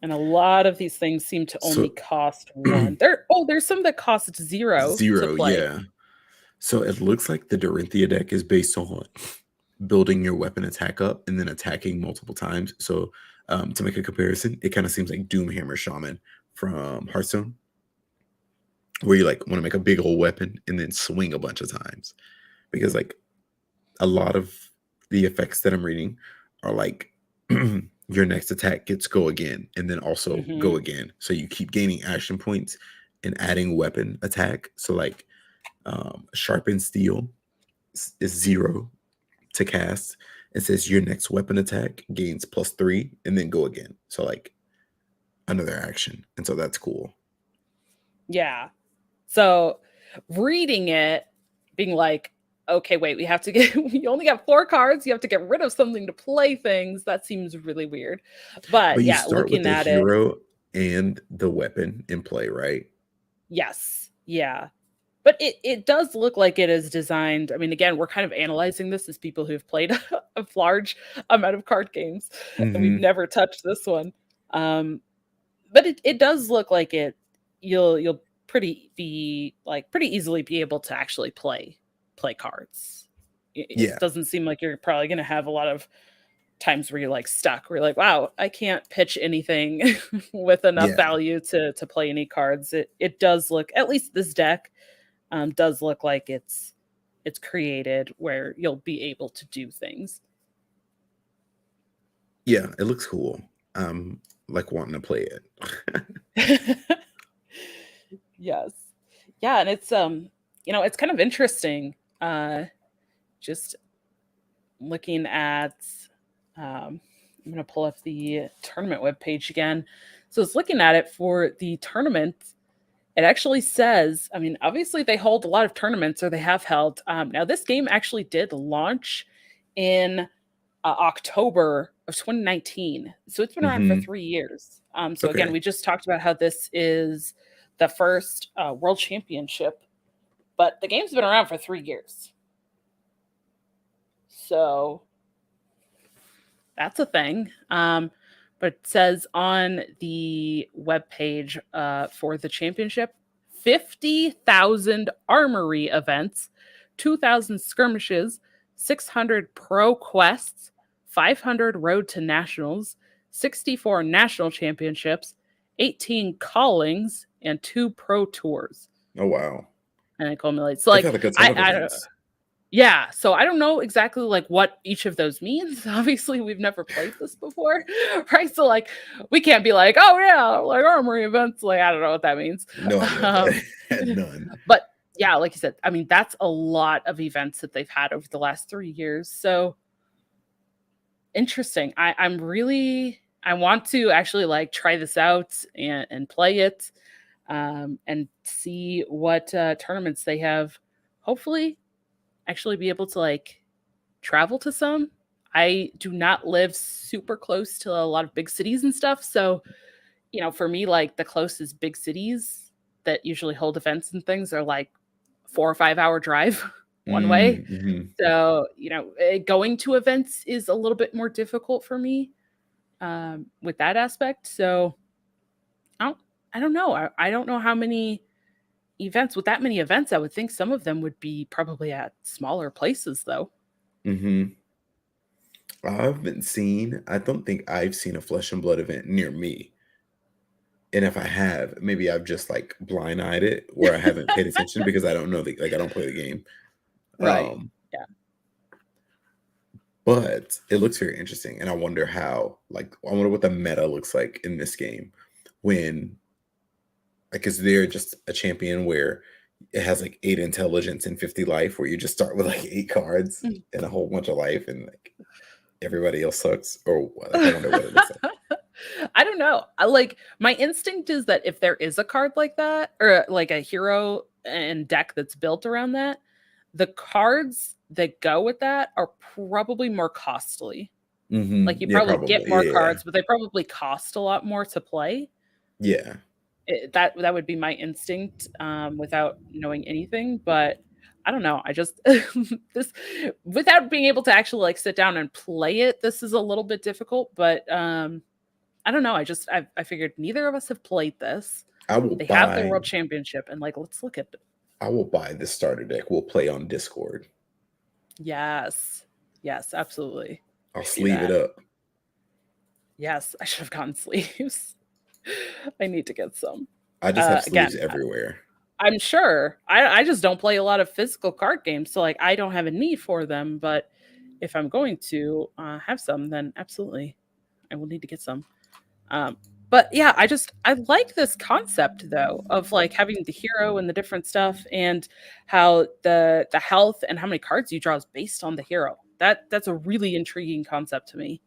And a lot of these things seem to only
So
cost 1. There's some that cost 0 to
0,
play.
yeah. So it looks like the Dorinthia deck is based on building your weapon attack up and then attacking multiple times. So to make a comparison, it kind of seems like Doomhammer Shaman from Hearthstone, where you like want to make a big old weapon and then swing a bunch of times. Because like a lot of the effects that I'm reading are like your next attack gets go again and then also go
Mhm.
again. So you keep gaining action points and adding weapon attack. So like sharpened steel is 0 to cast. It says your next weapon attack gains +3 and then go again. So like another action. And so that's cool.
Yeah. So reading it, being like, okay, wait, we have to get, you only got 4 cards. You have to get rid of something to play things. That seems really weird. But
But you
yeah,
start with
looking
the
at it,
hero and the weapon in play, right?
yes. Yeah. But it does look like it is designed. I mean, again, we're kind of analyzing this as people who've played a large amount of card games, and we've
Mm-hmm.
never touched this one. Um, but it does look like you'll pretty easily be able to actually play cards. It
Yeah.
doesn't seem like you're probably going to have a lot of times where you're like stuck, where you're like, wow, I can't pitch anything with enough
Yeah.
value to play any cards. It does look, at least this deck does look like it's created where you'll be able to do things.
Yeah. It looks cool. Like wanting to play it.
Yes. Yeah, and it's kind of interesting just looking at I'm going to pull up the tournament webpage again. So it's looking at it for the tournament. It actually says, I mean, obviously they hold a lot of tournaments, or they have held. Now, this game actually did launch in October of 2019. So it's been around for
Mm-hmm.
3 years. So again,
Okay.
we just talked about how this is the first world championship, but the game's been around for 3 years. So that's a thing. But it says on the webpage for the championship, 50,000 armory events, 2,000 skirmishes, 600 pro quests, 500 road to nationals, 64 national championships, 18 callings, and 2 pro tours.
Oh wow.
And it culminates. So
They've
like
had like a ton of
I
events.
yeah, so I don't know exactly like what each of those means. Obviously, we've never played this before, right? So like we can't be like, oh yeah, like armory events. Like I don't know what that means.
No idea what that
Um,
had none.
but yeah, like you said, I mean that's a lot of events that they've had over the last 3 years. So interesting. I want to actually like try this out and play it. and see what tournaments they have. Hopefully, actually be able to like travel to some. I do not live super close to a lot of big cities and stuff. So, for me, like the closest big cities that usually hold events and things are like 4 or 5 hour drive one way.
Mm-hmm.
So, going to events is a little bit more difficult for me with that aspect. So I don't, I don't know. I don't know how many events with that many events. I would think some of them would be probably at smaller places though.
Mm-hmm. I don't think I've seen a Flesh and Blood event near me. And if I have, maybe I've just like blind-eyed it where I haven't paid attention because I don't know I don't play the game.
Right.
Um,
Yeah.
but it looks very interesting. And I wonder I wonder what the meta looks like in this game when like is there just a champion where it has like 8 intelligence and 50 life where you just start with like 8 cards and a whole bunch of life and like everybody else sucks? Or like I wonder what it looks like.
I don't know. Like my instinct is that if there is a card like that, or like a hero and deck that's built around that, the cards that go with that are probably more costly. Like you
Yeah,
probably
probably.
get more
Yeah.
cards, but they probably cost a lot more to play.
Yeah.
That would be my instinct without knowing anything, but I don't know. I just this without being able to actually like sit down and play it, this is a little bit difficult, but I don't know. I figured neither of us have played this.
I will
They have the
buy
world championship, and like, let's look at it.
I will buy this starter deck. We'll play on Discord.
Yes, yes, absolutely.
I'll
I see
sleeve it
that.
up.
Yes, I should have gotten sleeves. I need to get some.
I just have sleeves
Again,
everywhere.
I'm sure. I just don't play a lot of physical card games, so like I don't have a need for them. But if I'm going to have some, then absolutely, I will need to get some. Um, but yeah, I like this concept though of like having the hero and the different stuff and how the health and how many cards you draw is based on the hero. That's a really intriguing concept to me.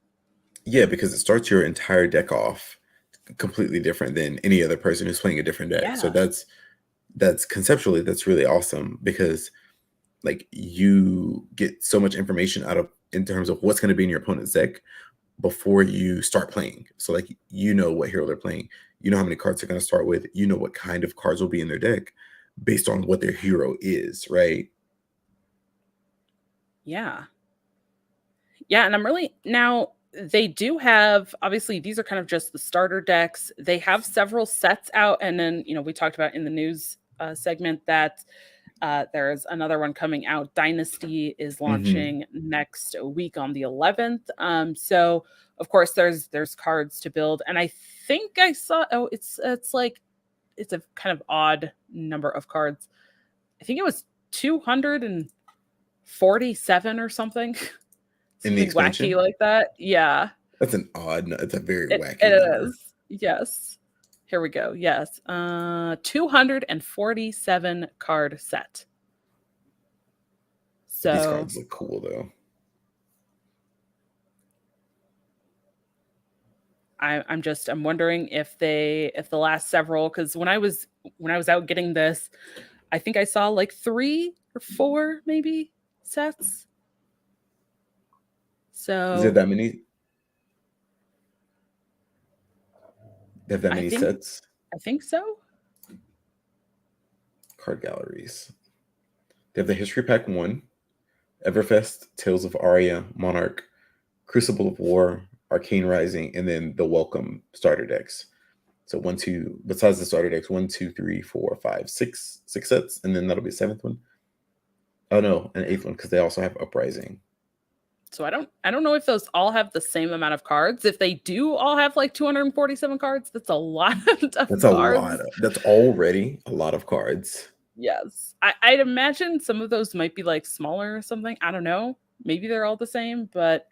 Yeah, because it starts your entire deck off completely different than any other person who's playing a different deck. So
Yeah.
that's conceptually that's really awesome because like you get so much information out of in terms of what's going to be in your opponent's deck before you start playing. So like you know what hero they're playing, you know how many cards they're going to start with, you know what kind of cards will be in their deck based on what their hero is, right?
Yeah. Yeah, and I'm really now they do have obviously these are kind of just the starter decks. They have several sets out, and then we talked about in the news segment that there's another one coming out. Dynasty is
Hmm.
launching next week on the 11th. So of course there's cards to build, and I think I saw it's like it's a kind of odd number of cards. I think it was 247 or something.
In the
Something wacky
expansion,
like that. Yeah,
it's a very
it
wacky number.
is. Yes. Here we go. Yes. 247 card set.
These
So
cards look cool though.
I'm wondering if the last several because when I was out getting this, I think I saw like 3 or 4 maybe sets.
Is there
So
that many? They have that
I
many
think
sets?
I think so.
Card galleries. They have the History Pack 1, Everfest, Tales of Aria, Monarch, Crucible of War, Arcane Rising, and then the Welcome starter decks. So one, two, besides the starter decks, one, two, three, four, five, six sets, and then that'll be a seventh one. Oh no, an eighth one because they also have Uprising.
So I don't know if those all have the same amount of cards. If they do all have like 247 cards, that's a lot
That's
of
a lot.
cards.
That's already a lot of cards.
Yes. I'd imagine some of those might be like smaller or something. I don't know. Maybe they're all the same, but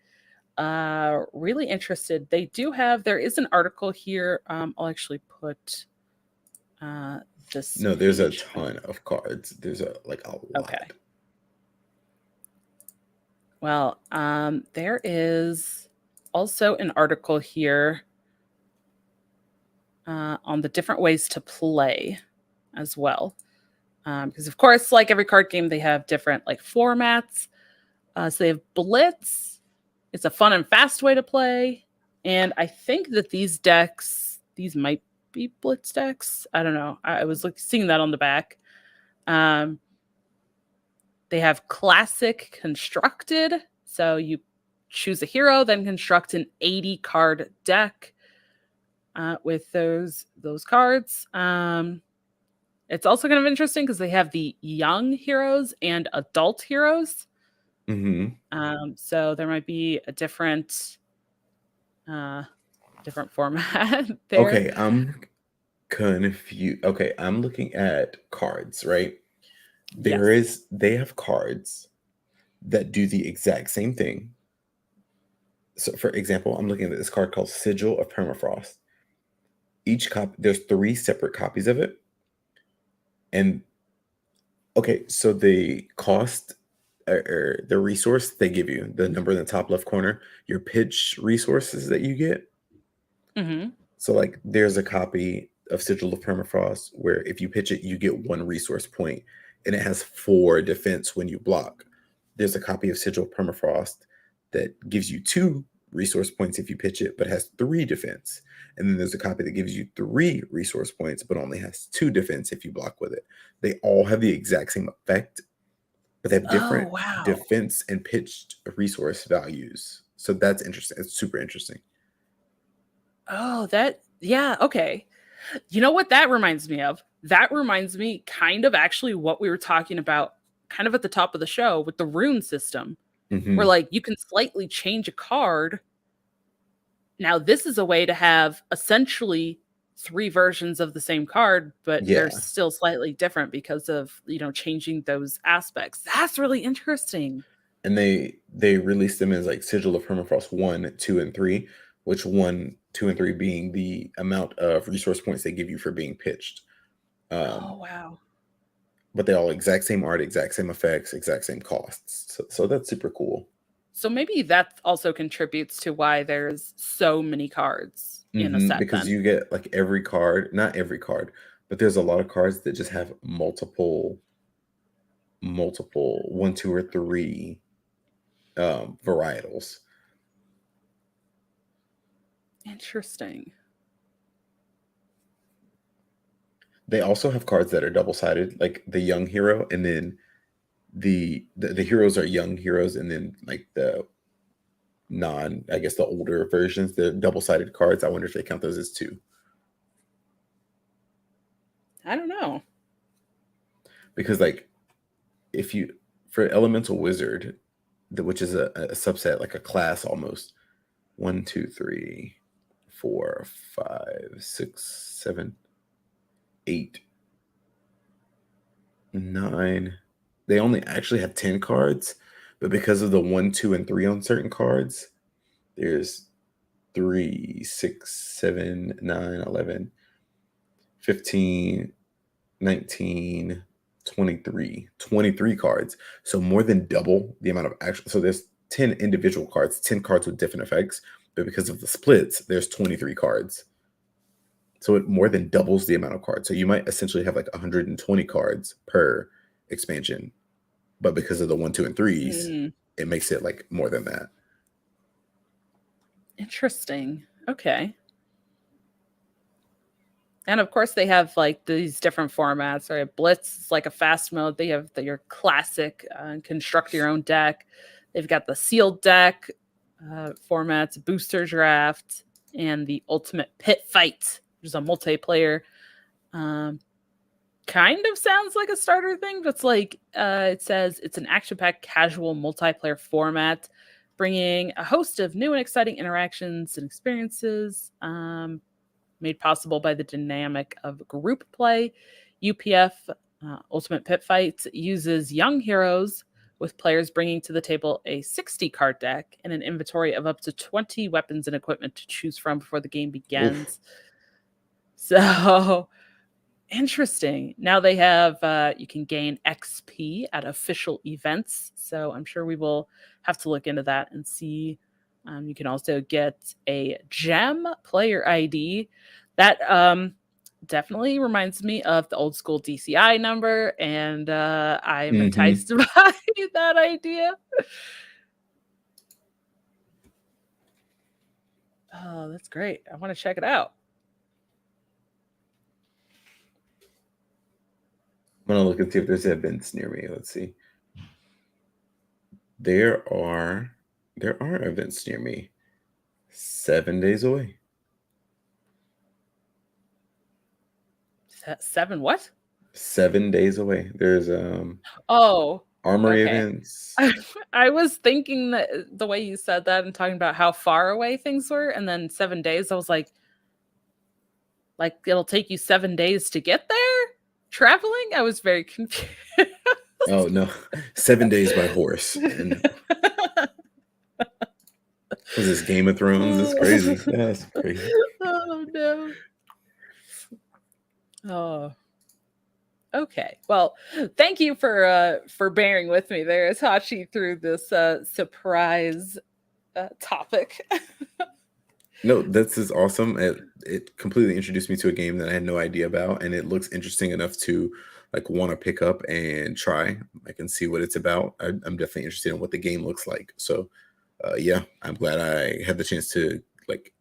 really interested. They do have there is an article here. I'll actually put uh this
No, there's a
page.
ton of cards. There's a
Okay.
lot.
Well, there is also an article here. on the different ways to play as well. Because of course, like every card game, they have different like formats. So they have Blitz. It's a fun and fast way to play. And I think that these might be Blitz decks. I don't know. I was like seeing that on the back. Um, they have Classic Constructed. So you choose a hero, then construct an 80 card deck with those cards. It's also kind of interesting because they have the young heroes and adult heroes. So there might be a different format there.
Okay, I'm confused. Okay, I'm looking at cards, right? They have cards that do the exact same thing. So for example, I'm looking at this card called Sigil of Permafrost. Each copy, there's 3 separate copies of it. And okay, so the cost or the resource they give you, the number in the top left corner, your pitch resources that you get. So like there's a copy of Sigil of Permafrost where if you pitch it, you get 1 resource point and it has 4 defense when you block. There's a copy of Sigil of Permafrost that gives you 2 resource points if you pitch it, but has 3 defense. And then there's a copy that gives you 3 resource points, but only has 2 defense if you block with it. They all have the exact same effect, but they have different defense and pitched resource values. So that's interesting. It's super interesting.
Oh, okay. You know what that reminds me of? That reminds me kind of actually what we were talking about kind of at the top of the show with the rune system, where like you can slightly change a card. Now, this is a way to have essentially 3 versions of the same card, but they're still slightly different because of, changing those aspects. That's really interesting.
And they released them as like Sigil of Permafrost 1, 2, and 3, which 1, 2, and 3 being the amount of resource points they give you for being pitched.
Oh, wow.
But they all exact same art, exact same effects, exact same costs. So that's super cool.
So maybe that also contributes to why there's so many cards in a set.
Because you get like every card, not every card, but there's a lot of cards that just have multiple 1, 2, or 3 varietals.
Interesting.
They also have cards that are double-sided, like the young hero, and then the heroes are young heroes, and then like the the older versions, the double-sided cards. I wonder if they count those as 2.
I don't know.
Because like for Elemental Wizard, which is a subset, like a class almost, 1, 2, 3, 4, 5, 6, 7, 8, 9. They only actually have 10 cards, but because of the 1, 2, and 3 on certain cards, there's 3, 6, 7, 9, 11, 15, 19, 23 cards. So more than double the amount of actual. So there's 10 individual cards, 10 cards with different effects, but because of the splits, there's 23 cards. So it more than doubles the amount of cards. So you might essentially have like 120 cards per expansion, but because of the 1, 2, and 3s, it makes it like more than that.
Interesting. Okay. And of course, they have like these different formats. Right, Blitz is like a fast mode. They have your classic construct your own deck. They've got the sealed deck formats, booster draft, and the ultimate pit fight, which is a multiplayer. Kind of sounds like a starter thing, but it's like it says it's an action-packed casual multiplayer format, bringing a host of new and exciting interactions and experiences. Made possible by the dynamic of group play. UPF, Ultimate Pit Fights, uses young heroes, with players bringing to the table a 60-card deck and an inventory of up to 20 weapons and equipment to choose from before the game begins. Oof. So, interesting. Now they have, you can gain XP at official events. So I'm sure we will have to look into that and see. You can also get a gem player ID. That definitely reminds me of the old school DCI number, and I'm
Hmm.
enticed by that idea. Oh, that's great. I want to check it out.
I'm gonna look and see if there's events near me. Let's see. There are there are events near me. 7 days away.
7 what?
7 days away. There's
Oh,
armory
okay.
events.
I was thinking that the way you said that and talking about how far away things were, and then 7 days, I was like, it'll take you 7 days to get there? Traveling? I was very confused.
Oh no, 7 days by horse. And was this Game of Thrones? That's crazy. That's crazy.
Oh, no. Oh, okay. Well, thank you for bearing with me there, Itachi, through this, surprise, topic.
No, this is awesome. It completely introduced me to a game that I had no idea about, and it looks interesting enough to like want to pick up and try. I can see what it's about. I'm definitely interested in what the game looks like. So, yeah, I'm glad I had the chance to like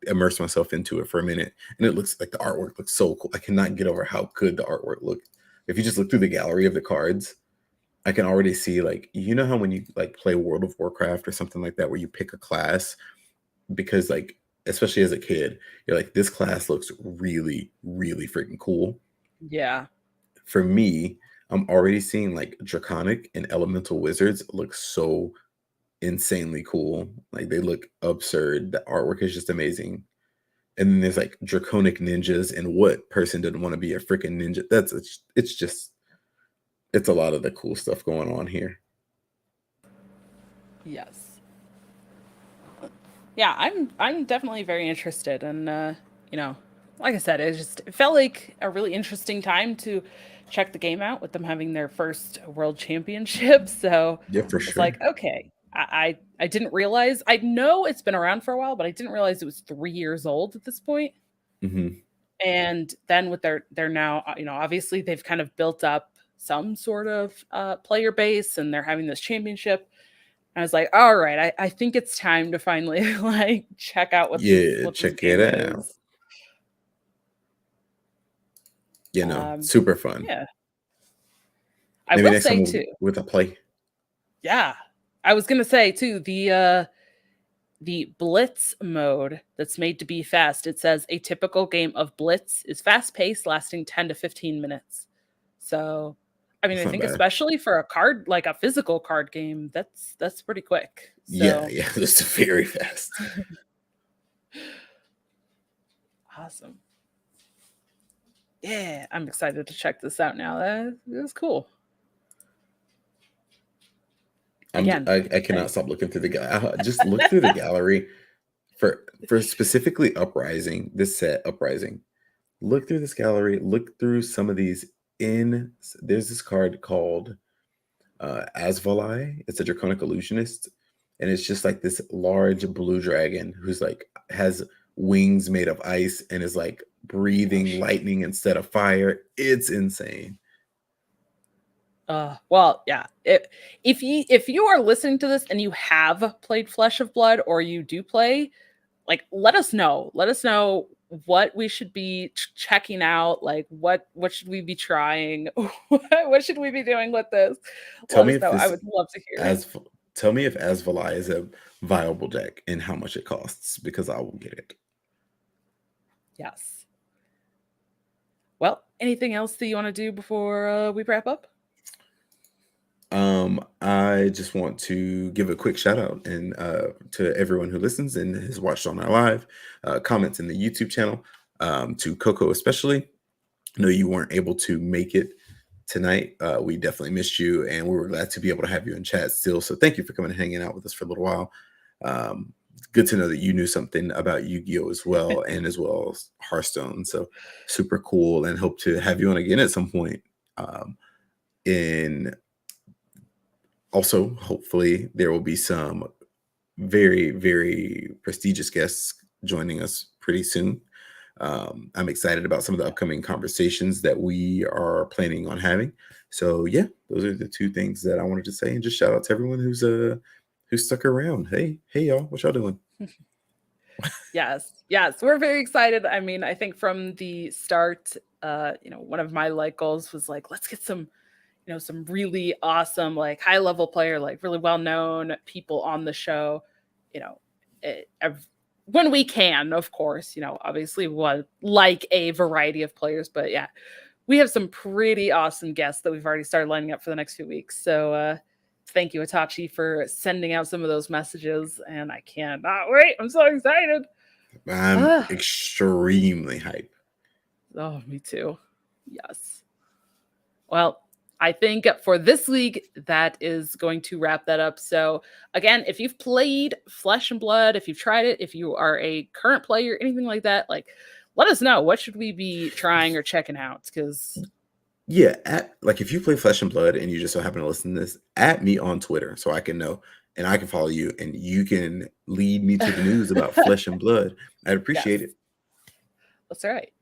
immerse myself into it for a minute. And it looks like the artwork looks so cool. I cannot get over how good the artwork looked. If you just look through the gallery of the cards, I can already see like how when you like play World of Warcraft or something like that, where you pick a class because like especially as a kid, you're like, this class looks really, really freaking cool.
Yeah.
For me, I'm already seeing like draconic and elemental wizards look so insanely cool. Like they look absurd. The artwork is just amazing. And then there's like draconic ninjas, and what person didn't want to be a freaking ninja? It's just it's a lot of the cool stuff going on here.
Yes. Yeah, I'm definitely very interested, and you know, like I said, it felt like a really interesting time to check the game out with them having their first world championship. So
Yeah, for
it's like,
sure.
okay, I didn't realize. I know it's been around for a while, but I didn't realize it was 3 years old at this point.
Hmm.
And then with their now, obviously they've kind of built up some sort of player base, and they're having this championship. I was like, all right, I think it's time to finally like check out
Yeah,
what this
check it
game
out.
is.
You know,
Um,
super fun.
yeah, I
Maybe
will
next time
say too.
with a play.
Yeah, I was gonna say too the blitz mode that's made to be fast. It says a typical game of blitz is fast paced, lasting 10 to 15 minutes. So, I mean,
That's
I
not
think
bad.
especially for a card like a physical card game, that's pretty quick.
Yeah,
So
yeah, that's very fast.
awesome. Yeah, I'm excited to check this out now. That's cool. Again,
I
I
cannot stop looking through the gallery. Just look through the gallery for specifically Uprising, this set Uprising. Look through this gallery, look through some of these in there's this card called Asvalai. It's a draconic illusionist, and it's just like this large blue dragon who's like has wings made of ice and is like
oh
breathing
shoot.
lightning instead of fire. It's insane.
Well, yeah. If you are listening to this and you have played Flesh of Blood, or you do play, like, let us know. Let us know what we should be checking out. Like, what should we be trying? What should we be doing with this?
Tell
Let
me
us
if
know. I
this
would love to hear.
as tell me if Asvalai is a viable deck and how much it costs because I will get it.
Yes. Well, anything else that you want to do before we wrap up?
I just want to give a quick shout out and to everyone who listens and has watched on our live comments in the YouTube channel. To Coco especially. I know you weren't able to make it tonight. We definitely missed you, and we were glad to be able to have you in chat still. So thank you for coming and hanging out with us for a little while. Good to know that you knew something about Yu-Gi-Oh as well, and as well as Hearthstone. So super cool, and hope to have you on again at some point. In Also, hopefully, there will be some very, very prestigious guests joining us pretty soon. I'm excited about some of the upcoming conversations that we are planning on having. So yeah, those are the two things that I wanted to say, and just shout out to everyone who's stuck around. Hey y'all, what y'all doing?
Yes, yes, we're very excited. I mean, I think from the start, one of my like goals was like, let's get some, some really awesome, like high level player, like really well known people on the show, you know, when we can, of course, obviously what like a variety of players, but yeah, we have some pretty awesome guests that we've already started lining up for the next few weeks. So thank you, Itachi, for sending out some of those messages, and I cannot wait. I'm so excited.
I'm
Ah,
extremely hyped.
oh, me too. Yes. Well, I think for this week, that is going to wrap that up. So, again, if you've played Flesh and Blood, if you've tried it, if you are a current player, anything like that, like, let us know. What should we be trying or checking out? Because
Yeah, like if you play Flesh and Blood and you just so happen to listen to this, at me on Twitter so I can know and I can follow you and you can lead me to the news about Flesh and Blood. I'd appreciate
yes,
it.
that's right.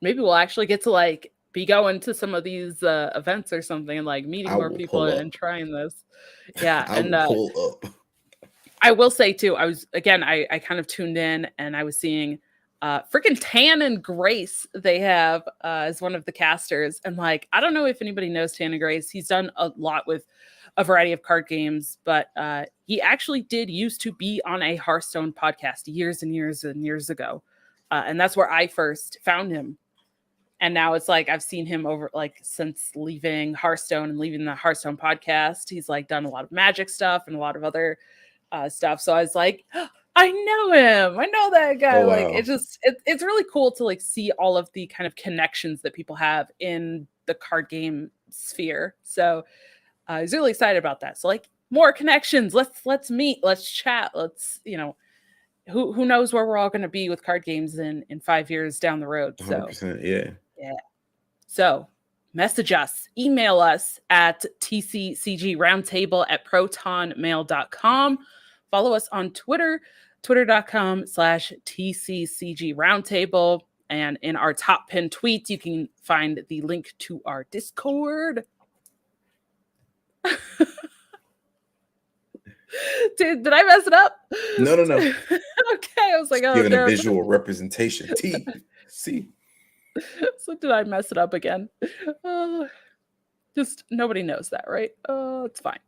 Maybe we'll actually get to like be going to some of these events or something and like meeting
I
more
will
people
pull
and
up.
trying this. Yeah,
I
and
will pull up.
I will say too, I kind of tuned in and I was seeing freaking Tan and Grace they have as one of the casters. And like, I don't know if anybody knows Tan and Grace. He's done a lot with a variety of card games, but he actually did used to be on a Hearthstone podcast years and years and years ago. And that's where I first found him. And now it's like I've seen him over like since leaving Hearthstone and leaving the Hearthstone podcast. He's like done a lot of magic stuff and a lot of other stuff. So I was like, "Oh, I know him. I know that guy."
Oh
Like
wow.
it's really cool to like see all of the kind of connections that people have in the card game sphere. So I was really excited about that. So like more connections. Let's meet. Let's chat. Let's who knows where we're all going to be with card games in 5 years down the road. So
100%. Yeah.
yeah. So message us, email us at tccgroundtable@protonmail.com. Follow us on Twitter, twitter.com/TCCG Roundtable. And in our top pinned tweets, you can find the link to our Discord. Did I mess it up?
No, no, no.
Okay, I was like,
Just
oh
giving a
no.
visual representation. See.
So did I mess it up again? Oh, just nobody knows that, right? Oh, it's fine.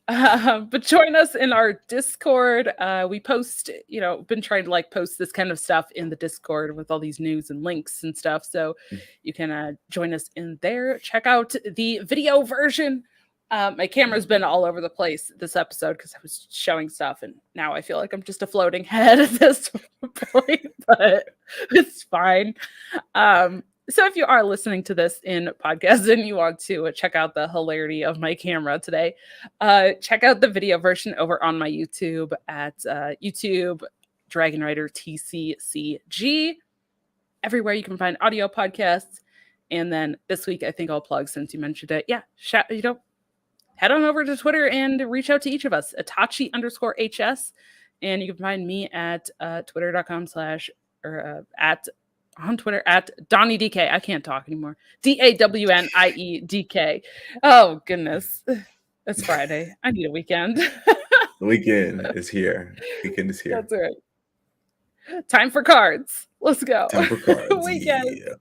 But join us in our Discord. We post, been trying to like post this kind of stuff in the Discord with all these news and links and stuff. So you can join us in there. Check out the video version. My camera's been all over the place this episode because I was showing stuff, and now I feel like I'm just a floating head at this point, but it's fine. So if you are listening to this in podcast and you want to check out the hilarity of my camera today, check out the video version over on my YouTube at YouTube dragonrider TCCG. Everywhere you can find audio podcasts. And then this week, I think I'll plug since you mentioned it. Yeah, head on over to Twitter and reach out to each of us, Itachi_HS. And you can find me at twitter.com/ or at on Twitter at DonnieDK. I can't talk anymore. DAWNIEDK. Oh, goodness. It's Friday. I need a weekend.
The weekend is here. Weekend is here.
That's right. Time for cards. Let's go.
Time for cards.
Weekend.
Yeah.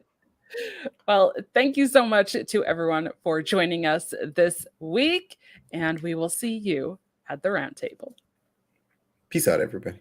Well, thank you so much to everyone for joining us this week, and we will see you at the roundtable.
Peace out, everybody.